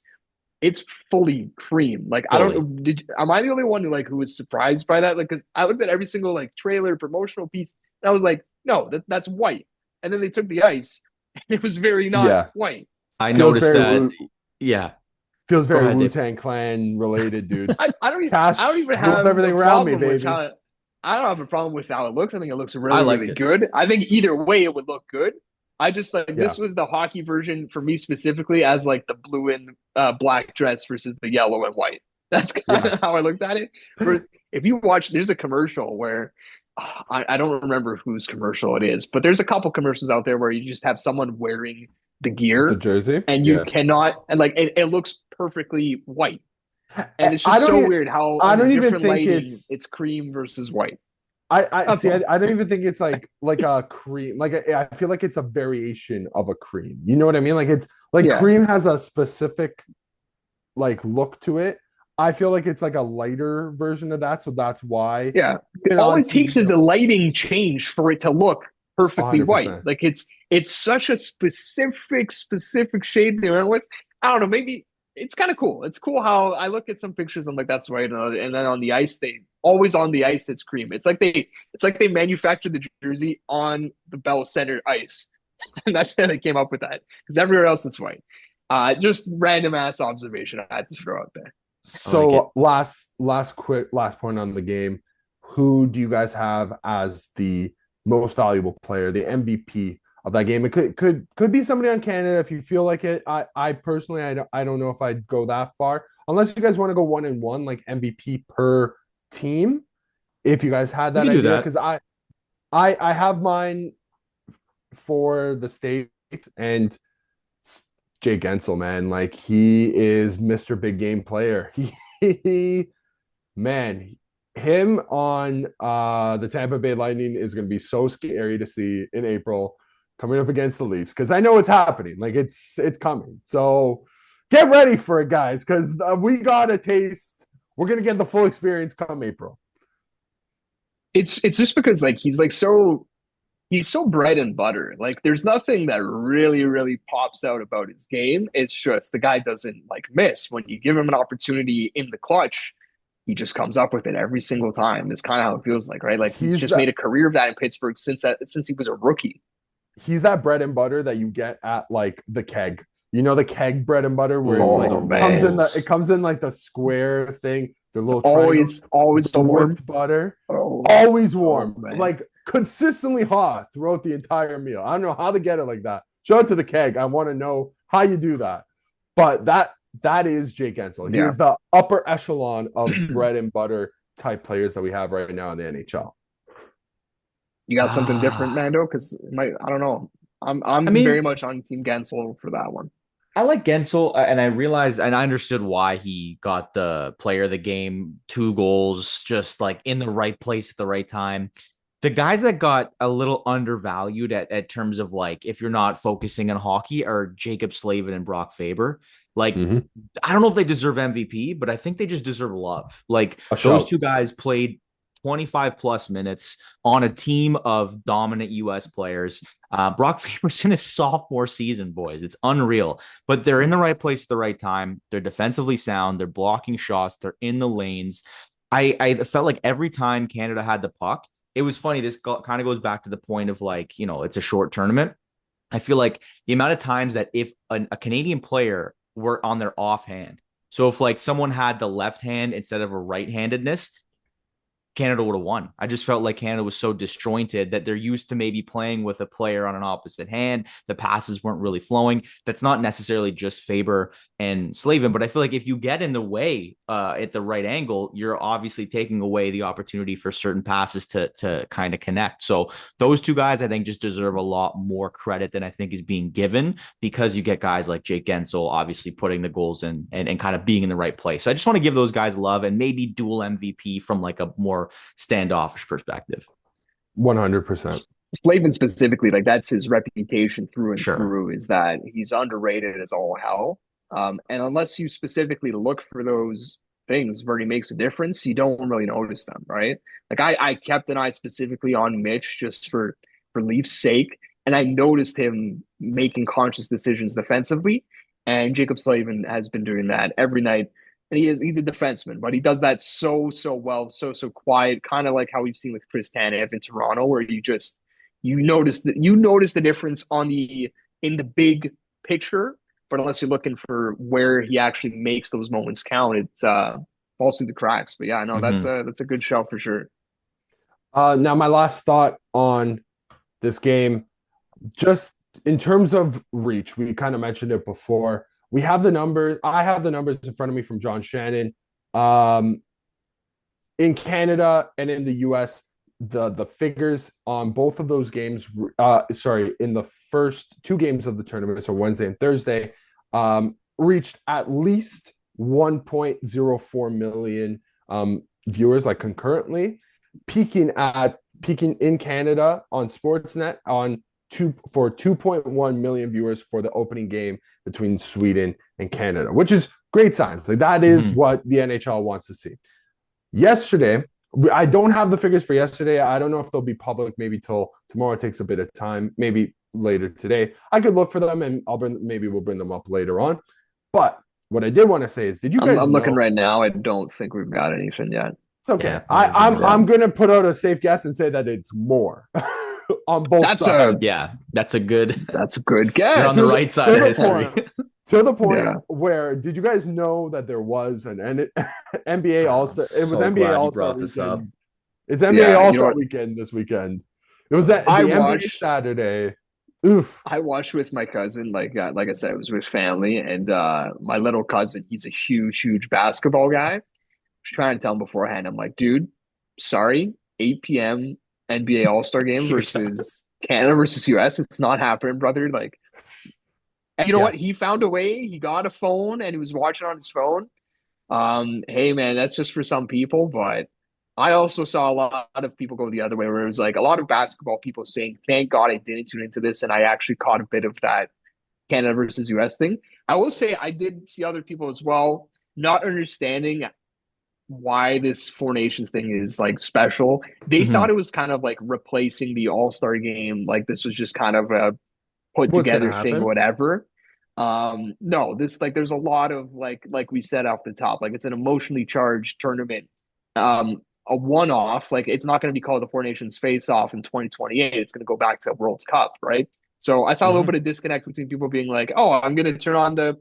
it's fully cream. Like I don't know, am I the only one who was surprised by that? Like, because I looked at every single like trailer, promotional piece, and I was like, no, that's white. And then they took the ice, and it was very not white. I noticed that. Feels very Wu-Tang Clan related, dude. I don't even have everything around me, baby. I don't have a problem with how it looks. I think it looks really good. I think either way it would look good. I just this was the hockey version for me specifically as like the blue and black dress versus the yellow and white. That's kind of how I looked at it. If you watch, there's a commercial where I don't remember whose commercial it is, but there's a couple commercials out there where you just have someone wearing the gear, the jersey, and you cannot, and like it looks perfectly white. And it's just so weird how I don't even think it's cream versus white. I see. I don't even think it's like a cream. Like I feel like it's a variation of a cream. You know what I mean? Like it's like cream has a specific like look to it. I feel like it's like a lighter version of that, so that's why. Yeah, all it takes is a lighting change for it to look perfectly 100%. White. Like it's such a specific shade they went with. I don't know. Maybe it's kind of cool. It's cool how I look at some pictures. I'm like, that's right. And then on the ice, it's cream. It's like they manufactured the jersey on the Bell Center ice, and that's how they came up with that. Because everywhere else is white. Just random ass observation I had to throw out there. So last point on the game. Who do you guys have as the most valuable player, the MVP of that game? It could be somebody on Canada if you feel like it. I personally I don't know if I'd go that far unless you guys want to go 1-1 like MVP per team. If you guys had that idea, because I have mine for the States and Jake Guentzel, man, like he is Mr. Big Game player. He man, him on the Tampa Bay Lightning is going to be so scary to see in April coming up against the Leafs because I know it's happening. Like it's coming. So get ready for it, guys, because we got a taste. We're going to get the full experience come April. It's just because like he's so bread and butter. Like there's nothing that really pops out about his game. It's just the guy doesn't like miss. When you give him an opportunity in the clutch, he just comes up with it every single time. It's kind of how it feels like, right? Like he's just made a career of that in Pittsburgh since he was a rookie. He's that bread and butter that you get at like the keg. You know the keg bread and butter where it comes in like the square thing. The little always warm butter. Always warm. Like consistently hot throughout the entire meal. I don't know how to get it like that. Show it to the keg. I want to know how you do that. But that is Jake Guentzel. He is the upper echelon of bread and butter type players that we have right now in the NHL. You got something different, Mando? Because I don't know. I mean, very much on Team Guentzel for that one. I like Guentzel, and I realized and I understood why he got the player of the game, 2 goals, just like in the right place at the right time. The guys that got a little undervalued at terms of like if you're not focusing on hockey are Jacob Slavin and Brock Faber. Like, I don't know if they deserve MVP, but I think they just deserve love. Like those 2 guys played 25 plus minutes on a team of dominant US players. Brock Faber's in his sophomore season, boys. It's unreal, but they're in the right place at the right time. They're defensively sound. They're blocking shots. They're in the lanes. I felt like every time Canada had the puck, it was funny. This kind of goes back to the point of like, it's a short tournament. I feel like the amount of times that if a Canadian player were on their offhand, so if like someone had the left hand instead of a right-handedness, Canada would have won. I just felt like Canada was so disjointed that they're used to maybe playing with a player on an opposite hand. The passes weren't really flowing. That's not necessarily just Faber and Slavin, but I feel like if you get in the way at the right angle, you're obviously taking away the opportunity for certain passes to kind of connect. So those two guys, I think, just deserve a lot more credit than I think is being given, because you get guys like Jake Gensel obviously putting the goals in and kind of being in the right place. So I just want to give those guys love and maybe dual MVP from like a more standoffish perspective. 100%. Slavin specifically, like that's his reputation through and Sure. through, is that he's underrated as all hell. And unless you specifically look for those things where he makes a difference, you don't really notice them, right? Like I kept an eye specifically on Mitch just for Leaf's sake, and I noticed him making conscious decisions defensively. And Jacob Slavin has been doing that every night. And he's a defenseman, but he does that so well, so quiet, kind of like how we've seen with Chris Tanev in Toronto, where you notice the difference in the big picture, but unless you're looking for where he actually makes those moments count, it falls through the cracks. But yeah, no, that's a good show for sure. Now my last thought on this game, just in terms of reach, we kind of mentioned it before. We have the numbers. I have the numbers in front of me from John Shannon. In Canada and in the US, the figures on both of those games, in the first two games of the tournament, so Wednesday and Thursday, reached at least 1.04 million viewers, like concurrently, peaking in Canada on Sportsnet for 2.1 million viewers for the opening game between Sweden and Canada, which is great signs. Like that is what the NHL wants to see. Yesterday, I don't have the figures for yesterday. I don't know if they'll be public maybe till tomorrow. It takes a bit of time, maybe later today. I could look for them and we'll bring them up later on. But what I did want to say is, did you guys I'm know, looking right now. I don't think we've got anything yet. It's okay. Yeah, I'm gonna put out a safe guess and say that it's more on both sides. That's a good guess. You're on the right side of history. To the point where, did you guys know that there was an NBA All-Star? It was NBA All-Star weekend. It's NBA All-Star weekend this weekend. It was that NBA Saturday. Oof. I watched with my cousin. Like I said, it was with family, and my little cousin, he's a huge basketball guy. I was trying to tell him beforehand. I'm like, dude, sorry, 8 p.m. NBA All-Star game versus Canada versus US. It's not happening, brother. Like, and you know what? He found a way. He got a phone and he was watching on his phone. Hey man, that's just for some people, but I also saw a lot of people go the other way, where it was like a lot of basketball people saying, thank God I didn't tune into this, and I actually caught a bit of that Canada versus US thing. I will say I did see other people as well not understanding why this Four Nations thing is like special. They thought it was kind of like replacing the All-Star game. Like this was just kind of a put together thing, whatever. No, this, like, there's a lot of like we said off the top, like it's an emotionally charged tournament. A one-off, like it's not going to be called the Four Nations Face-Off in 2028. It's going to go back to World Cup, right? So I saw a little bit of disconnect between people being like, oh, I'm going to turn on the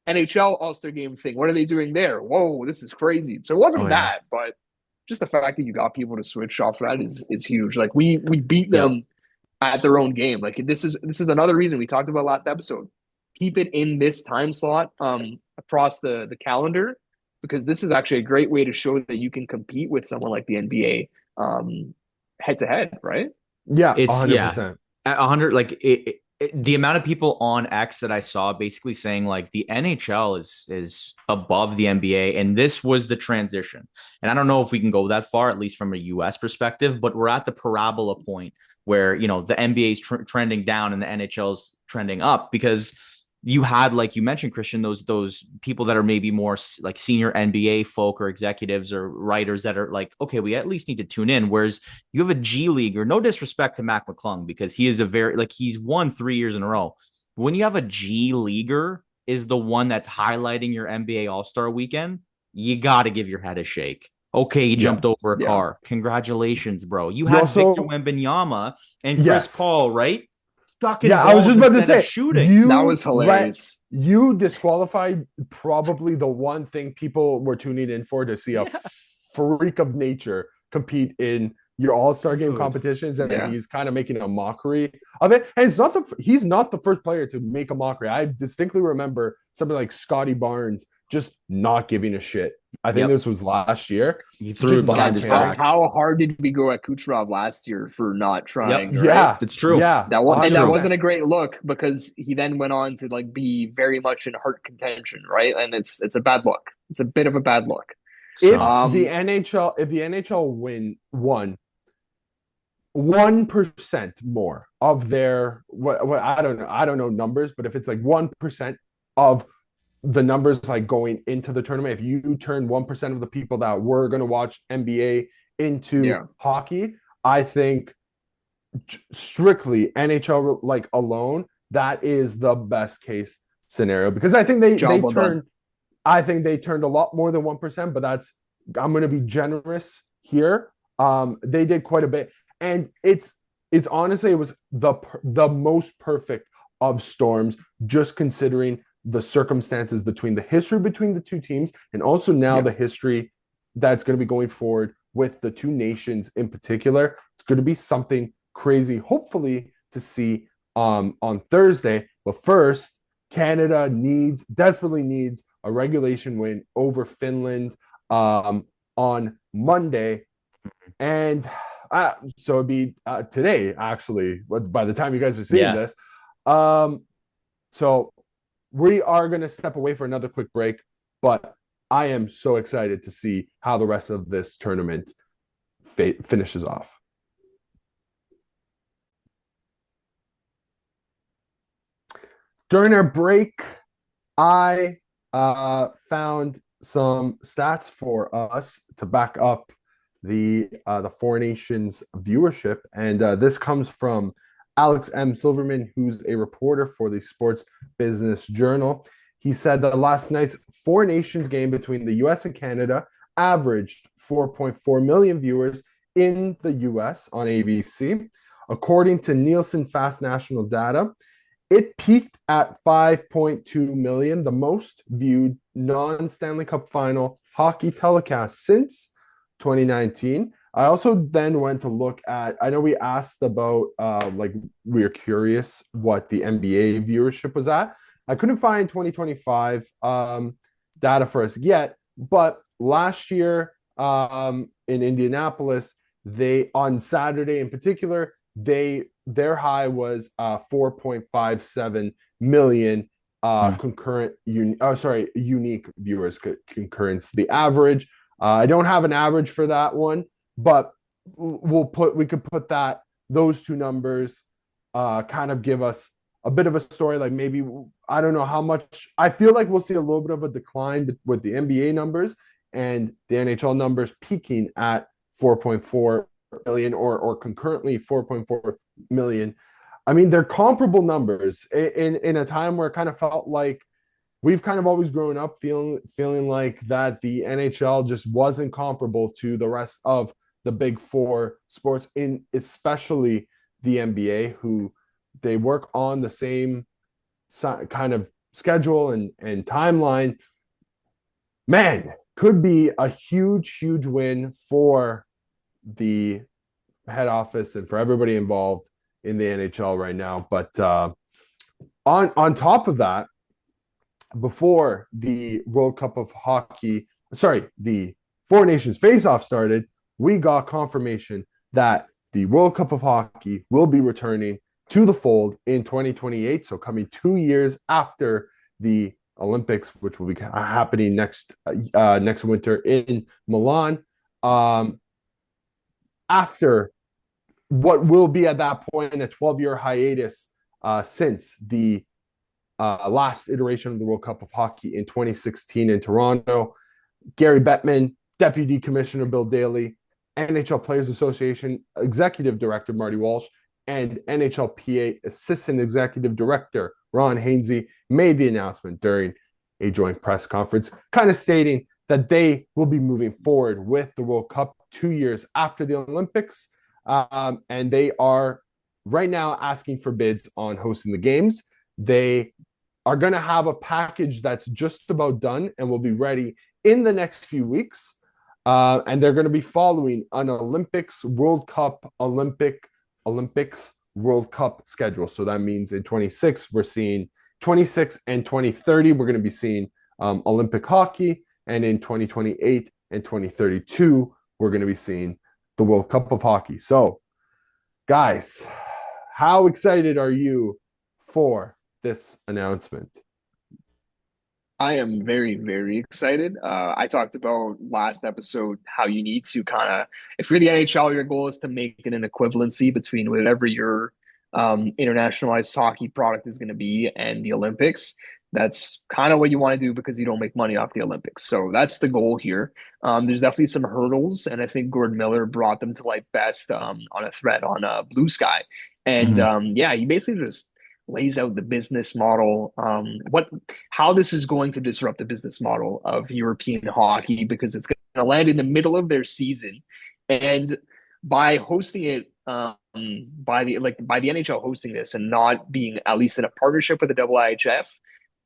NHL All-Star Game thing. What are they doing there? Whoa, this is crazy. So it wasn't that, but just the fact that you got people to switch off that is huge. Like we beat them at their own game. Like this is another reason we talked about last episode. Keep it in this time slot across the calendar, because this is actually a great way to show that you can compete with someone like the NBA head to head, right? Yeah, it's 100%. 100. Like the amount of people on X that I saw basically saying like the NHL is above the NBA, and this was the transition. And I don't know if we can go that far, at least from a US perspective, but we're at the parabola point where, you know, the NBA is trending down and the NHL is trending up, because you had, like you mentioned, Christian, those people that are maybe more like senior NBA folk or executives or writers that are like, okay, we at least need to tune in. Whereas you have a G leaguer, no disrespect to Mac McClung, because he is a very, like, he's won 3 years in a row. When you have a G leaguer is the one that's highlighting your NBA All-Star weekend, you got to give your head a shake. Okay, he Yeah. jumped over a Yeah. car. Congratulations, bro. You You had Victor also, Wembanyama and Chris yes. Paul, right? Stuck in Yeah, I was balls just about to instead of say, shooting. That was hilarious. you disqualified probably the one thing people were tuning in for, to see a Yeah. freak of nature compete in your all-star game Dude. competitions, and Yeah. he's kind of making a mockery of it. And he's not the first player to make a mockery. I distinctly remember somebody like Scotty Barnes just not giving a shit. I think Yep. this was last year. He threw Just it behind not his caring. back. How hard did we go at Kucherov last year for not trying, Yep. right? Yeah, It's true. yeah, And that 100%. wasn't a great look, because he then went on to like be very much in heart contention, right? And it's a bad look. It's a bit of a bad look. If So the NHL won 1% more of their, what I don't know numbers, but if it's like 1% of the numbers like going into the tournament, if you turn 1% of the people that were going to watch NBA into Yeah. hockey, I think strictly NHL like alone, that is the best case scenario, because I think Job well done. they turned a lot more than 1%, but I'm going to be generous here. They did quite a bit, and it's honestly, it was the most perfect of storms, just considering the circumstances between the history between the two teams, and also now the history that's going to be going forward with the two nations in particular. It's going to be something crazy, hopefully, to see on Thursday. But first, Canada desperately needs a regulation win over Finland on Monday. And so it'd be today, actually, by the time you guys are seeing this. So we are going to step away for another quick break, but I am so excited to see how the rest of this tournament finishes off. During our break, I found some stats for us to back up the Four Nations viewership, and this comes from Alex M. Silverman, who's a reporter for the Sports Business Journal. He said that last night's Four Nations game between the U.S. and Canada averaged 4.4 million viewers in the U.S. on ABC. According to Nielsen Fast National data, it peaked at 5.2 million, the most viewed non-Stanley Cup final hockey telecast since 2019. I also then went to look at, I know we asked about, like, we were curious what the NBA viewership was at. I couldn't find 2025 data for us yet, but last year in Indianapolis, on Saturday in particular, their high was 4.57 million unique viewers concurrence. The average, I don't have an average for that one, but we could put those two numbers kind of give us a bit of a story. Like, maybe, I don't know how much. I feel like we'll see a little bit of a decline with the NBA numbers and the NHL numbers peaking at 4.4 million or concurrently 4.4 million. I mean, they're comparable numbers in a time where it kind of felt like we've kind of always grown up feeling like that the NHL just wasn't comparable to the rest of the big four sports, in especially the NBA, who they work on the same kind of schedule and timeline. Man, could be a huge win for the head office and for everybody involved in the NHL right now. But on top of that, before the World Cup of Hockey, the Four Nations face-off started, we got confirmation that the World Cup of Hockey will be returning to the fold in 2028. So coming 2 years after the Olympics, which will be happening next winter in Milan. After what will be at that point a 12-year hiatus since the last iteration of the World Cup of Hockey in 2016 in Toronto. Gary Bettman, Deputy Commissioner Bill Daly, NHL Players Association Executive Director Marty Walsh, and NHLPA Assistant Executive Director Ron Hainsey made the announcement during a joint press conference, kind of stating that they will be moving forward with the World Cup 2 years after the Olympics. And they are right now asking for bids on hosting the games. They are going to have a package that's just about done and will be ready in the next few weeks. And they're going to be following an Olympics, World Cup, Olympics, World Cup schedule. So that means in 26, we're seeing 26 and 2030, we're going to be seeing Olympic hockey. And in 2028 and 2032, we're going to be seeing the World Cup of Hockey. So, guys, how excited are you for this announcement? I am very, very excited. I talked about last episode how you need to kind of, if you're the NHL, your goal is to make it an equivalency between whatever your internationalized hockey product is going to be and the Olympics. That's kind of what you want to do because you don't make money off the Olympics. So that's the goal here. There's definitely some hurdles, and I think Gordon Miller brought them to light best on a thread on Blue Sky. And yeah, he basically just lays out the business model, how this is going to disrupt the business model of European hockey because it's going to land in the middle of their season, and by hosting it, by the NHL hosting this and not being at least in a partnership with the IIHF,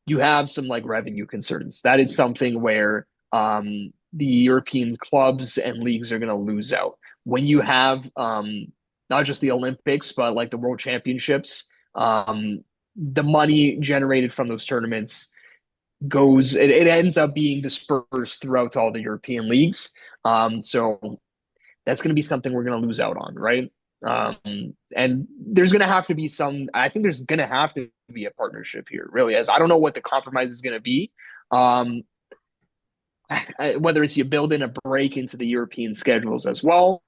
you have some like revenue concerns. That is something where the European clubs and leagues are going to lose out when you have not just the Olympics but like the World Championships. The money generated from those tournaments it ends up being dispersed throughout all the European leagues. So that's going to be something we're going to lose out on, right? And there's going to have to be I think there's going to have to be a partnership here, really, as I don't know what the compromise is going to be. Whether it's you build in a break into the European schedules as well.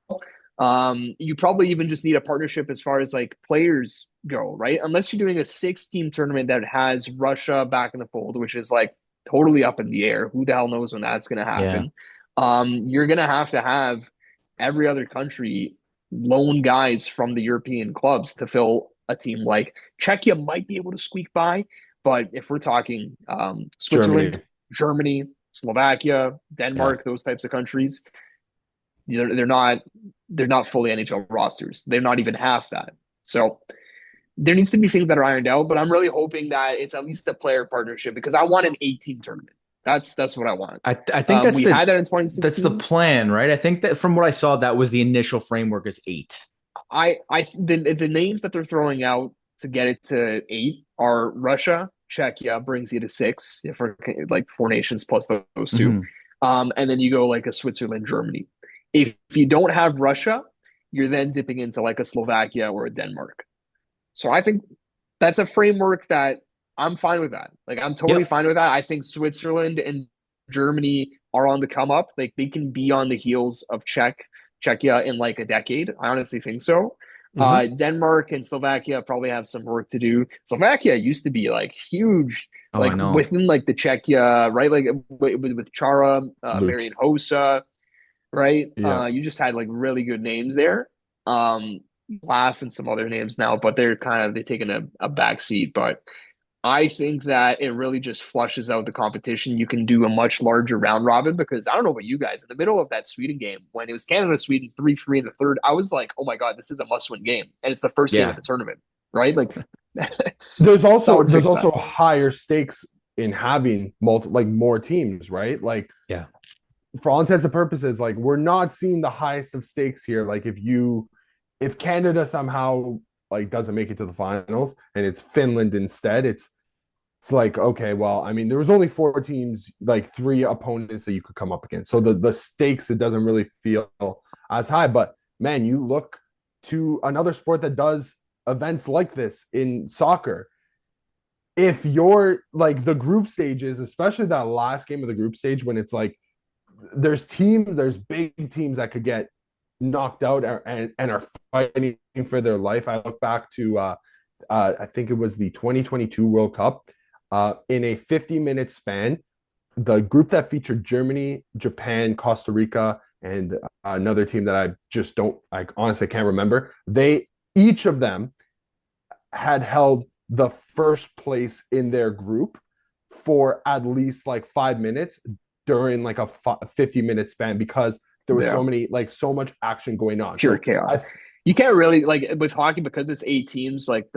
You probably even just need a partnership as far as like players go, right? Unless you're doing a 6-team tournament that has Russia back in the fold, which is like totally up in the air. Who the hell knows when that's going to happen? Yeah. You're going to have every other country loan guys from the European clubs to fill a team. Like Czechia might be able to squeak by, but if we're talking Switzerland, Germany, Slovakia, Denmark, those types of countries, they're not fully NHL rosters. They're not even half that. So there needs to be things that are ironed out, but I'm really hoping that it's at least a player partnership because I want an 18 tournament. That's what I want. I think we had that in 2016. That's the plan, right? I think that from what I saw, that was the initial framework is 8. The names that they're throwing out to get it to 8 are Russia, Czechia brings you to 6 if we're like 4 nations plus those two, and then you go like a Switzerland, Germany. If you don't have Russia, you're then dipping into like a Slovakia or a Denmark. So I think that's a framework that I'm fine with that. Like I'm totally fine with that. I think Switzerland and Germany are on the come up. Like they can be on the heels of Czechia in like a decade. I honestly think so. Denmark and Slovakia probably have some work to do. Slovakia used to be like huge, like within like the Czechia, right? Like with Chara, Marian Hossa, right? Yeah. You just had like really good names there. Laugh and some other names now, but they're taking a back seat. But I think that it really just flushes out the competition. You can do a much larger round robin because I don't know about you guys. In the middle of that Sweden game, when it was Canada-Sweden 3-3 in the third, I was like, oh my God, this is a must-win game. And it's the first game of the tournament, right? Like there's also higher stakes in having more teams, right? Like for all intents and purposes, like we're not seeing the highest of stakes here. Like if Canada somehow like doesn't make it to the finals and it's Finland instead, it's like, okay, well, I mean, there was only 4 teams, like 3 opponents that you could come up against. So the stakes, it doesn't really feel as high. But man, you look to another sport that does events like this in soccer. If you're like the group stages, especially that last game of the group stage, when it's like there's big teams that could get knocked out and are fighting for their life. I look back to I think it was the 2022 World Cup. in a 50-minute span. The group that featured Germany, Japan, Costa Rica, and another team that I just don't, I honestly can't remember. Each of them had held the first place in their group for at least like 5 minutes during like a 50-minute span because there was Yeah. so much action going on. Pure So chaos. You can't really like with hockey because it's 8 teams. Like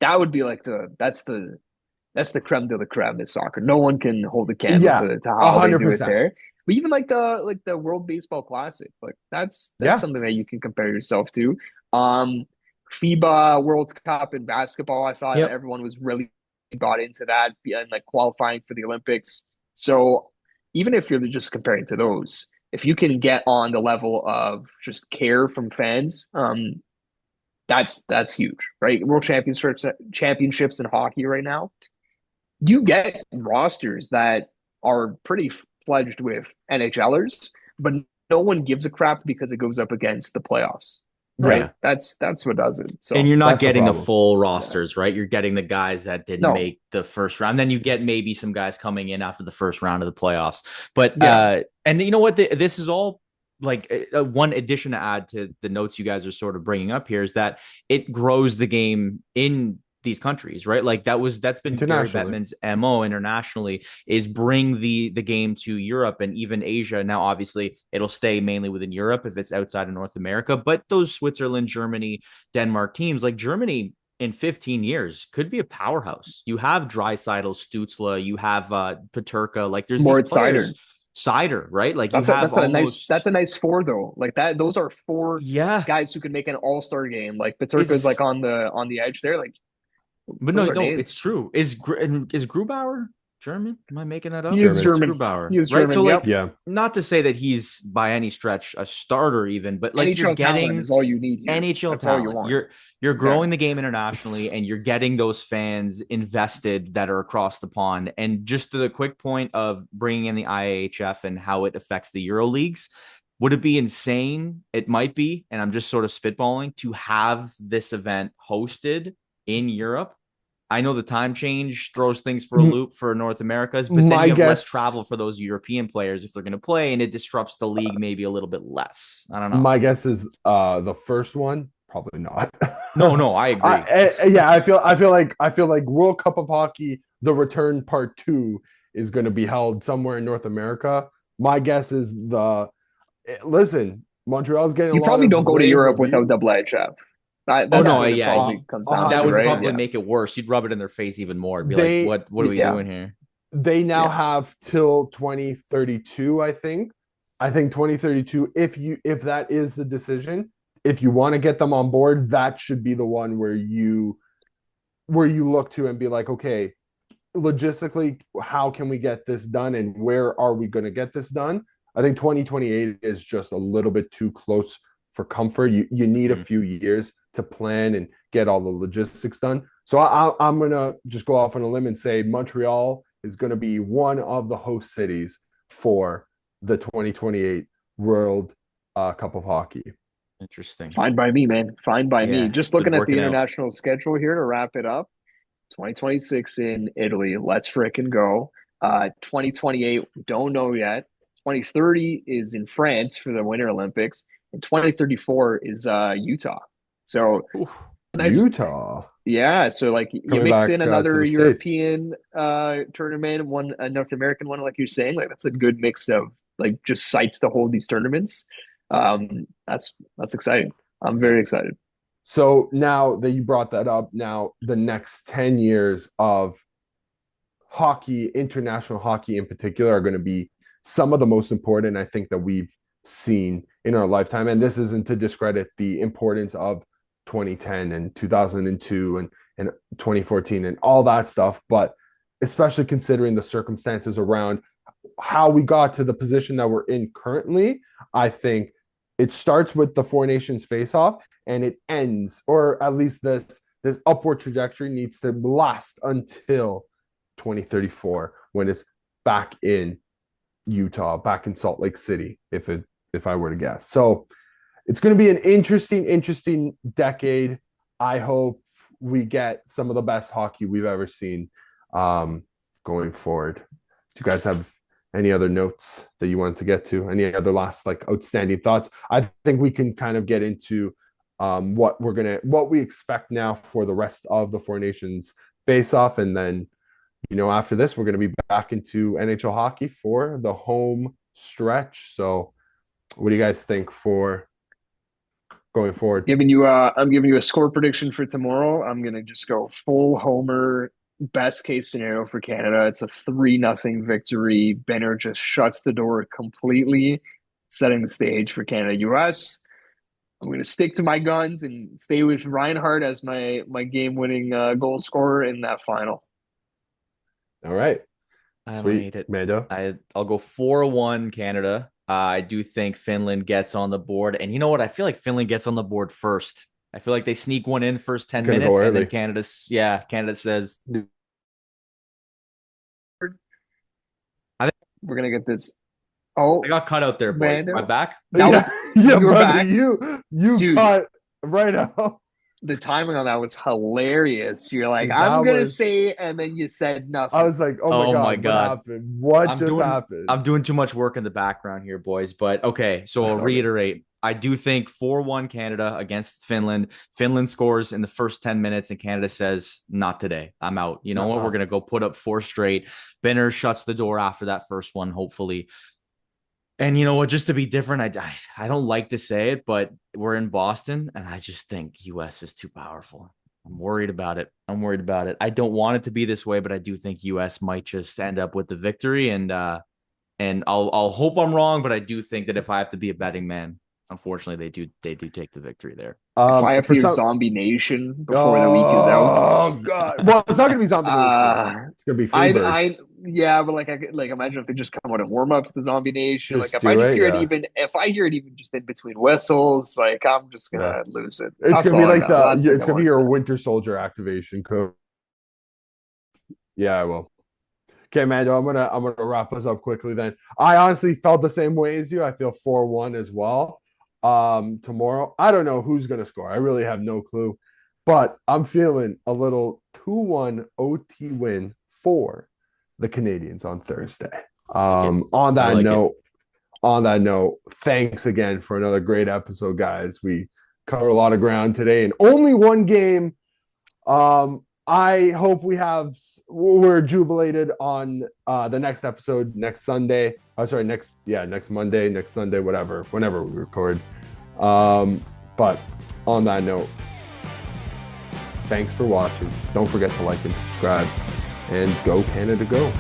that would be like that's the creme de la creme is soccer. No one can hold a candle yeah, to a how they hundred do it percent. there. But even like the World Baseball Classic, like that's Yeah, something that you can compare yourself to. Um, FIBA World Cup in basketball, I thought Yep. everyone was really got into that and like qualifying for the Olympics. So even if you're just comparing to those, if you can get on the level of just care from fans, that's huge, right? World championships in hockey right now, you get rosters that are pretty fledged with NHLers, but no one gives a crap because it goes up against the playoffs, yeah, right? That's what does it. And So you're not that's the getting the problem. full yeah, rosters, right? You're getting the guys that didn't no, make the first round. Then you get maybe some guys coming in after the first round of the playoffs. But yeah, and you know what? This is all like one addition to add to the notes you guys are sort of bringing up here is that it grows the game in these countries, right? Like that's been Gary Internationally. Bettman's MO internationally is bring the game to Europe and even Asia. Now, obviously, it'll stay mainly within Europe if it's outside of North America, but those Switzerland, Germany, Denmark teams like Germany in 15 years could be a powerhouse. You have Dreisaitl, Stutzla, you have Paterka, like there's these Moritz players, Seider. Cider, right? Like you That's a have that's almost a nice four though. Like that, those are four yeah. guys who could make an all-star game. Like Paterka's like Is on the edge there. Like but those no, are no, it's names. true. Is Grubauer German? Am I making that He up? is German. It's German. Grubauer, He is right? So German. Yep. like Yeah. not to say that he's by any stretch a starter even, but like you're NHL talent getting is all you need here. NHL That's all you talent. want. You're Yeah. growing the game internationally and you're getting those fans invested that are across the pond. And just to the quick point of bringing in the IAHF and how it affects the Euro leagues, would it be insane? It might be, and I'm just sort of spitballing to have this event hosted in Europe. I know the time change throws things for a loop for North Americas, but then My you have less guess travel for those European players if they're going to play, and it disrupts the league maybe a little bit less. I don't know. my guess is the first one, probably not. No, I agree. Yeah, I feel like World Cup of Hockey, the return part two is going to be held somewhere in North America. My guess is listen, Montreal's getting a You lot probably of don't go to rave Europe without reviews. double edge chef. Oh That's no, what it yeah, probably comes down that to, would right? probably %. make it worse. You'd rub it in their face even more. Be like, They what are we Yeah. doing here? they now Yeah. have till 2032, I think. I think 2032, if that is the decision, if you want to get them on board, that should be the one where you look to and be like, okay, logistically, how can we get this done and where are we going to get this done? I think 2028 is just a little bit too close for comfort. You need a few years to plan and get all the logistics done. So I'm going to just go off on a limb and say Montreal is going to be one of the host cities for the 2028 World Cup of Hockey. Interesting. Fine by me, man. Fine by me. Yeah, Just good looking at the working out. international schedule here to wrap it up. 2026 in Italy. Let's fricking go. 2028, we don't know yet. 2030 is in France for the Winter Olympics, and 2034 is Utah. So Oof. nice, Utah yeah. So like you coming mix back in to another the States. European tournament, one a North American one, like you're saying, like that's a good mix of like just sites to hold these tournaments. That's exciting. I'm very excited. So now that you brought that up, now the next 10 years of hockey, international hockey in particular, are going to be some of the most important, I think, that we've seen in our lifetime. And this isn't to discredit the importance of 2010 and 2002 and 2014 and all that stuff, but especially considering the circumstances around how we got to the position that we're in currently, I think it starts with the Four Nations face-off and it ends, or at least this upward trajectory needs to last until 2034 when it's back in Utah, back in Salt Lake City, if I were to guess. So it's going to be an interesting decade. I hope we get some of the best hockey we've ever seen going forward. Do you guys have any other notes that you wanted to get to? Any other last like outstanding thoughts? I think we can kind of get into what we expect now for the rest of the Four Nations face off, and then after this we're gonna be back into NHL hockey for the home stretch. So, what do you guys think for going forward? I'm giving you a score prediction for tomorrow. I'm gonna just go full homer. Best case scenario for Canada, it's a 3-0 victory. Benner just shuts the door completely, setting the stage for Canada US. I'm going to stick to my guns and stay with Reinhardt as my game-winning goal scorer in that final. All right. I don't Sweet. hate it. Mando? I'll go 4-1 Canada. I do think Finland gets on the board. And you know what? I feel like Finland gets on the board first. I feel like they sneak one in first 10 minutes, and then Canada says, I think we're going to get this. Oh, I got cut out there, boys. Am I back? You were back. You Dude, cut right out. The timing on that was hilarious. You're like, I'm going to say, and then you said nothing. I was like, oh my God. What happened? I'm doing too much work in the background here, boys. But okay, so I'll reiterate. I do think 4-1 Canada against Finland. Finland scores in the first 10 minutes, and Canada says, not today. I'm out. You know what? We're going to go put up 4 straight. Benner shuts the door after that first one, hopefully. And you know what? Just to be different, I don't like to say it, but we're in Boston, and I just think US is too powerful. I'm worried about it. I don't want it to be this way, but I do think US might just end up with the victory. And I'll hope I'm wrong, but I do think that if I have to be a betting man, unfortunately, they do take the victory there. If I have to use Zombie Nation before the week is out. Oh God! Well, it's not gonna be Zombie Nation. It's gonna be Freebird. But like imagine if they just come out in warm-ups to Zombie Nation. Like if I hear it even just in between whistles, like I'm just gonna lose it. It's gonna be like it's gonna be your Winter Soldier activation code. Yeah, I will. Okay, Mando, I'm gonna wrap us up quickly then. I honestly felt the same way as you. I feel 4-1 as well. Tomorrow, I don't know who's gonna score. I really have no clue, but I'm feeling a little 2-1 OT win for the Canadians on Thursday. On that note, thanks again for another great episode, guys. We covered a lot of ground today and only one game. I hope we're jubilated on the next episode next Sunday. Next Monday, next Sunday, whenever we record. But on that note, thanks for watching. Don't forget to like and subscribe, and go Canada, go.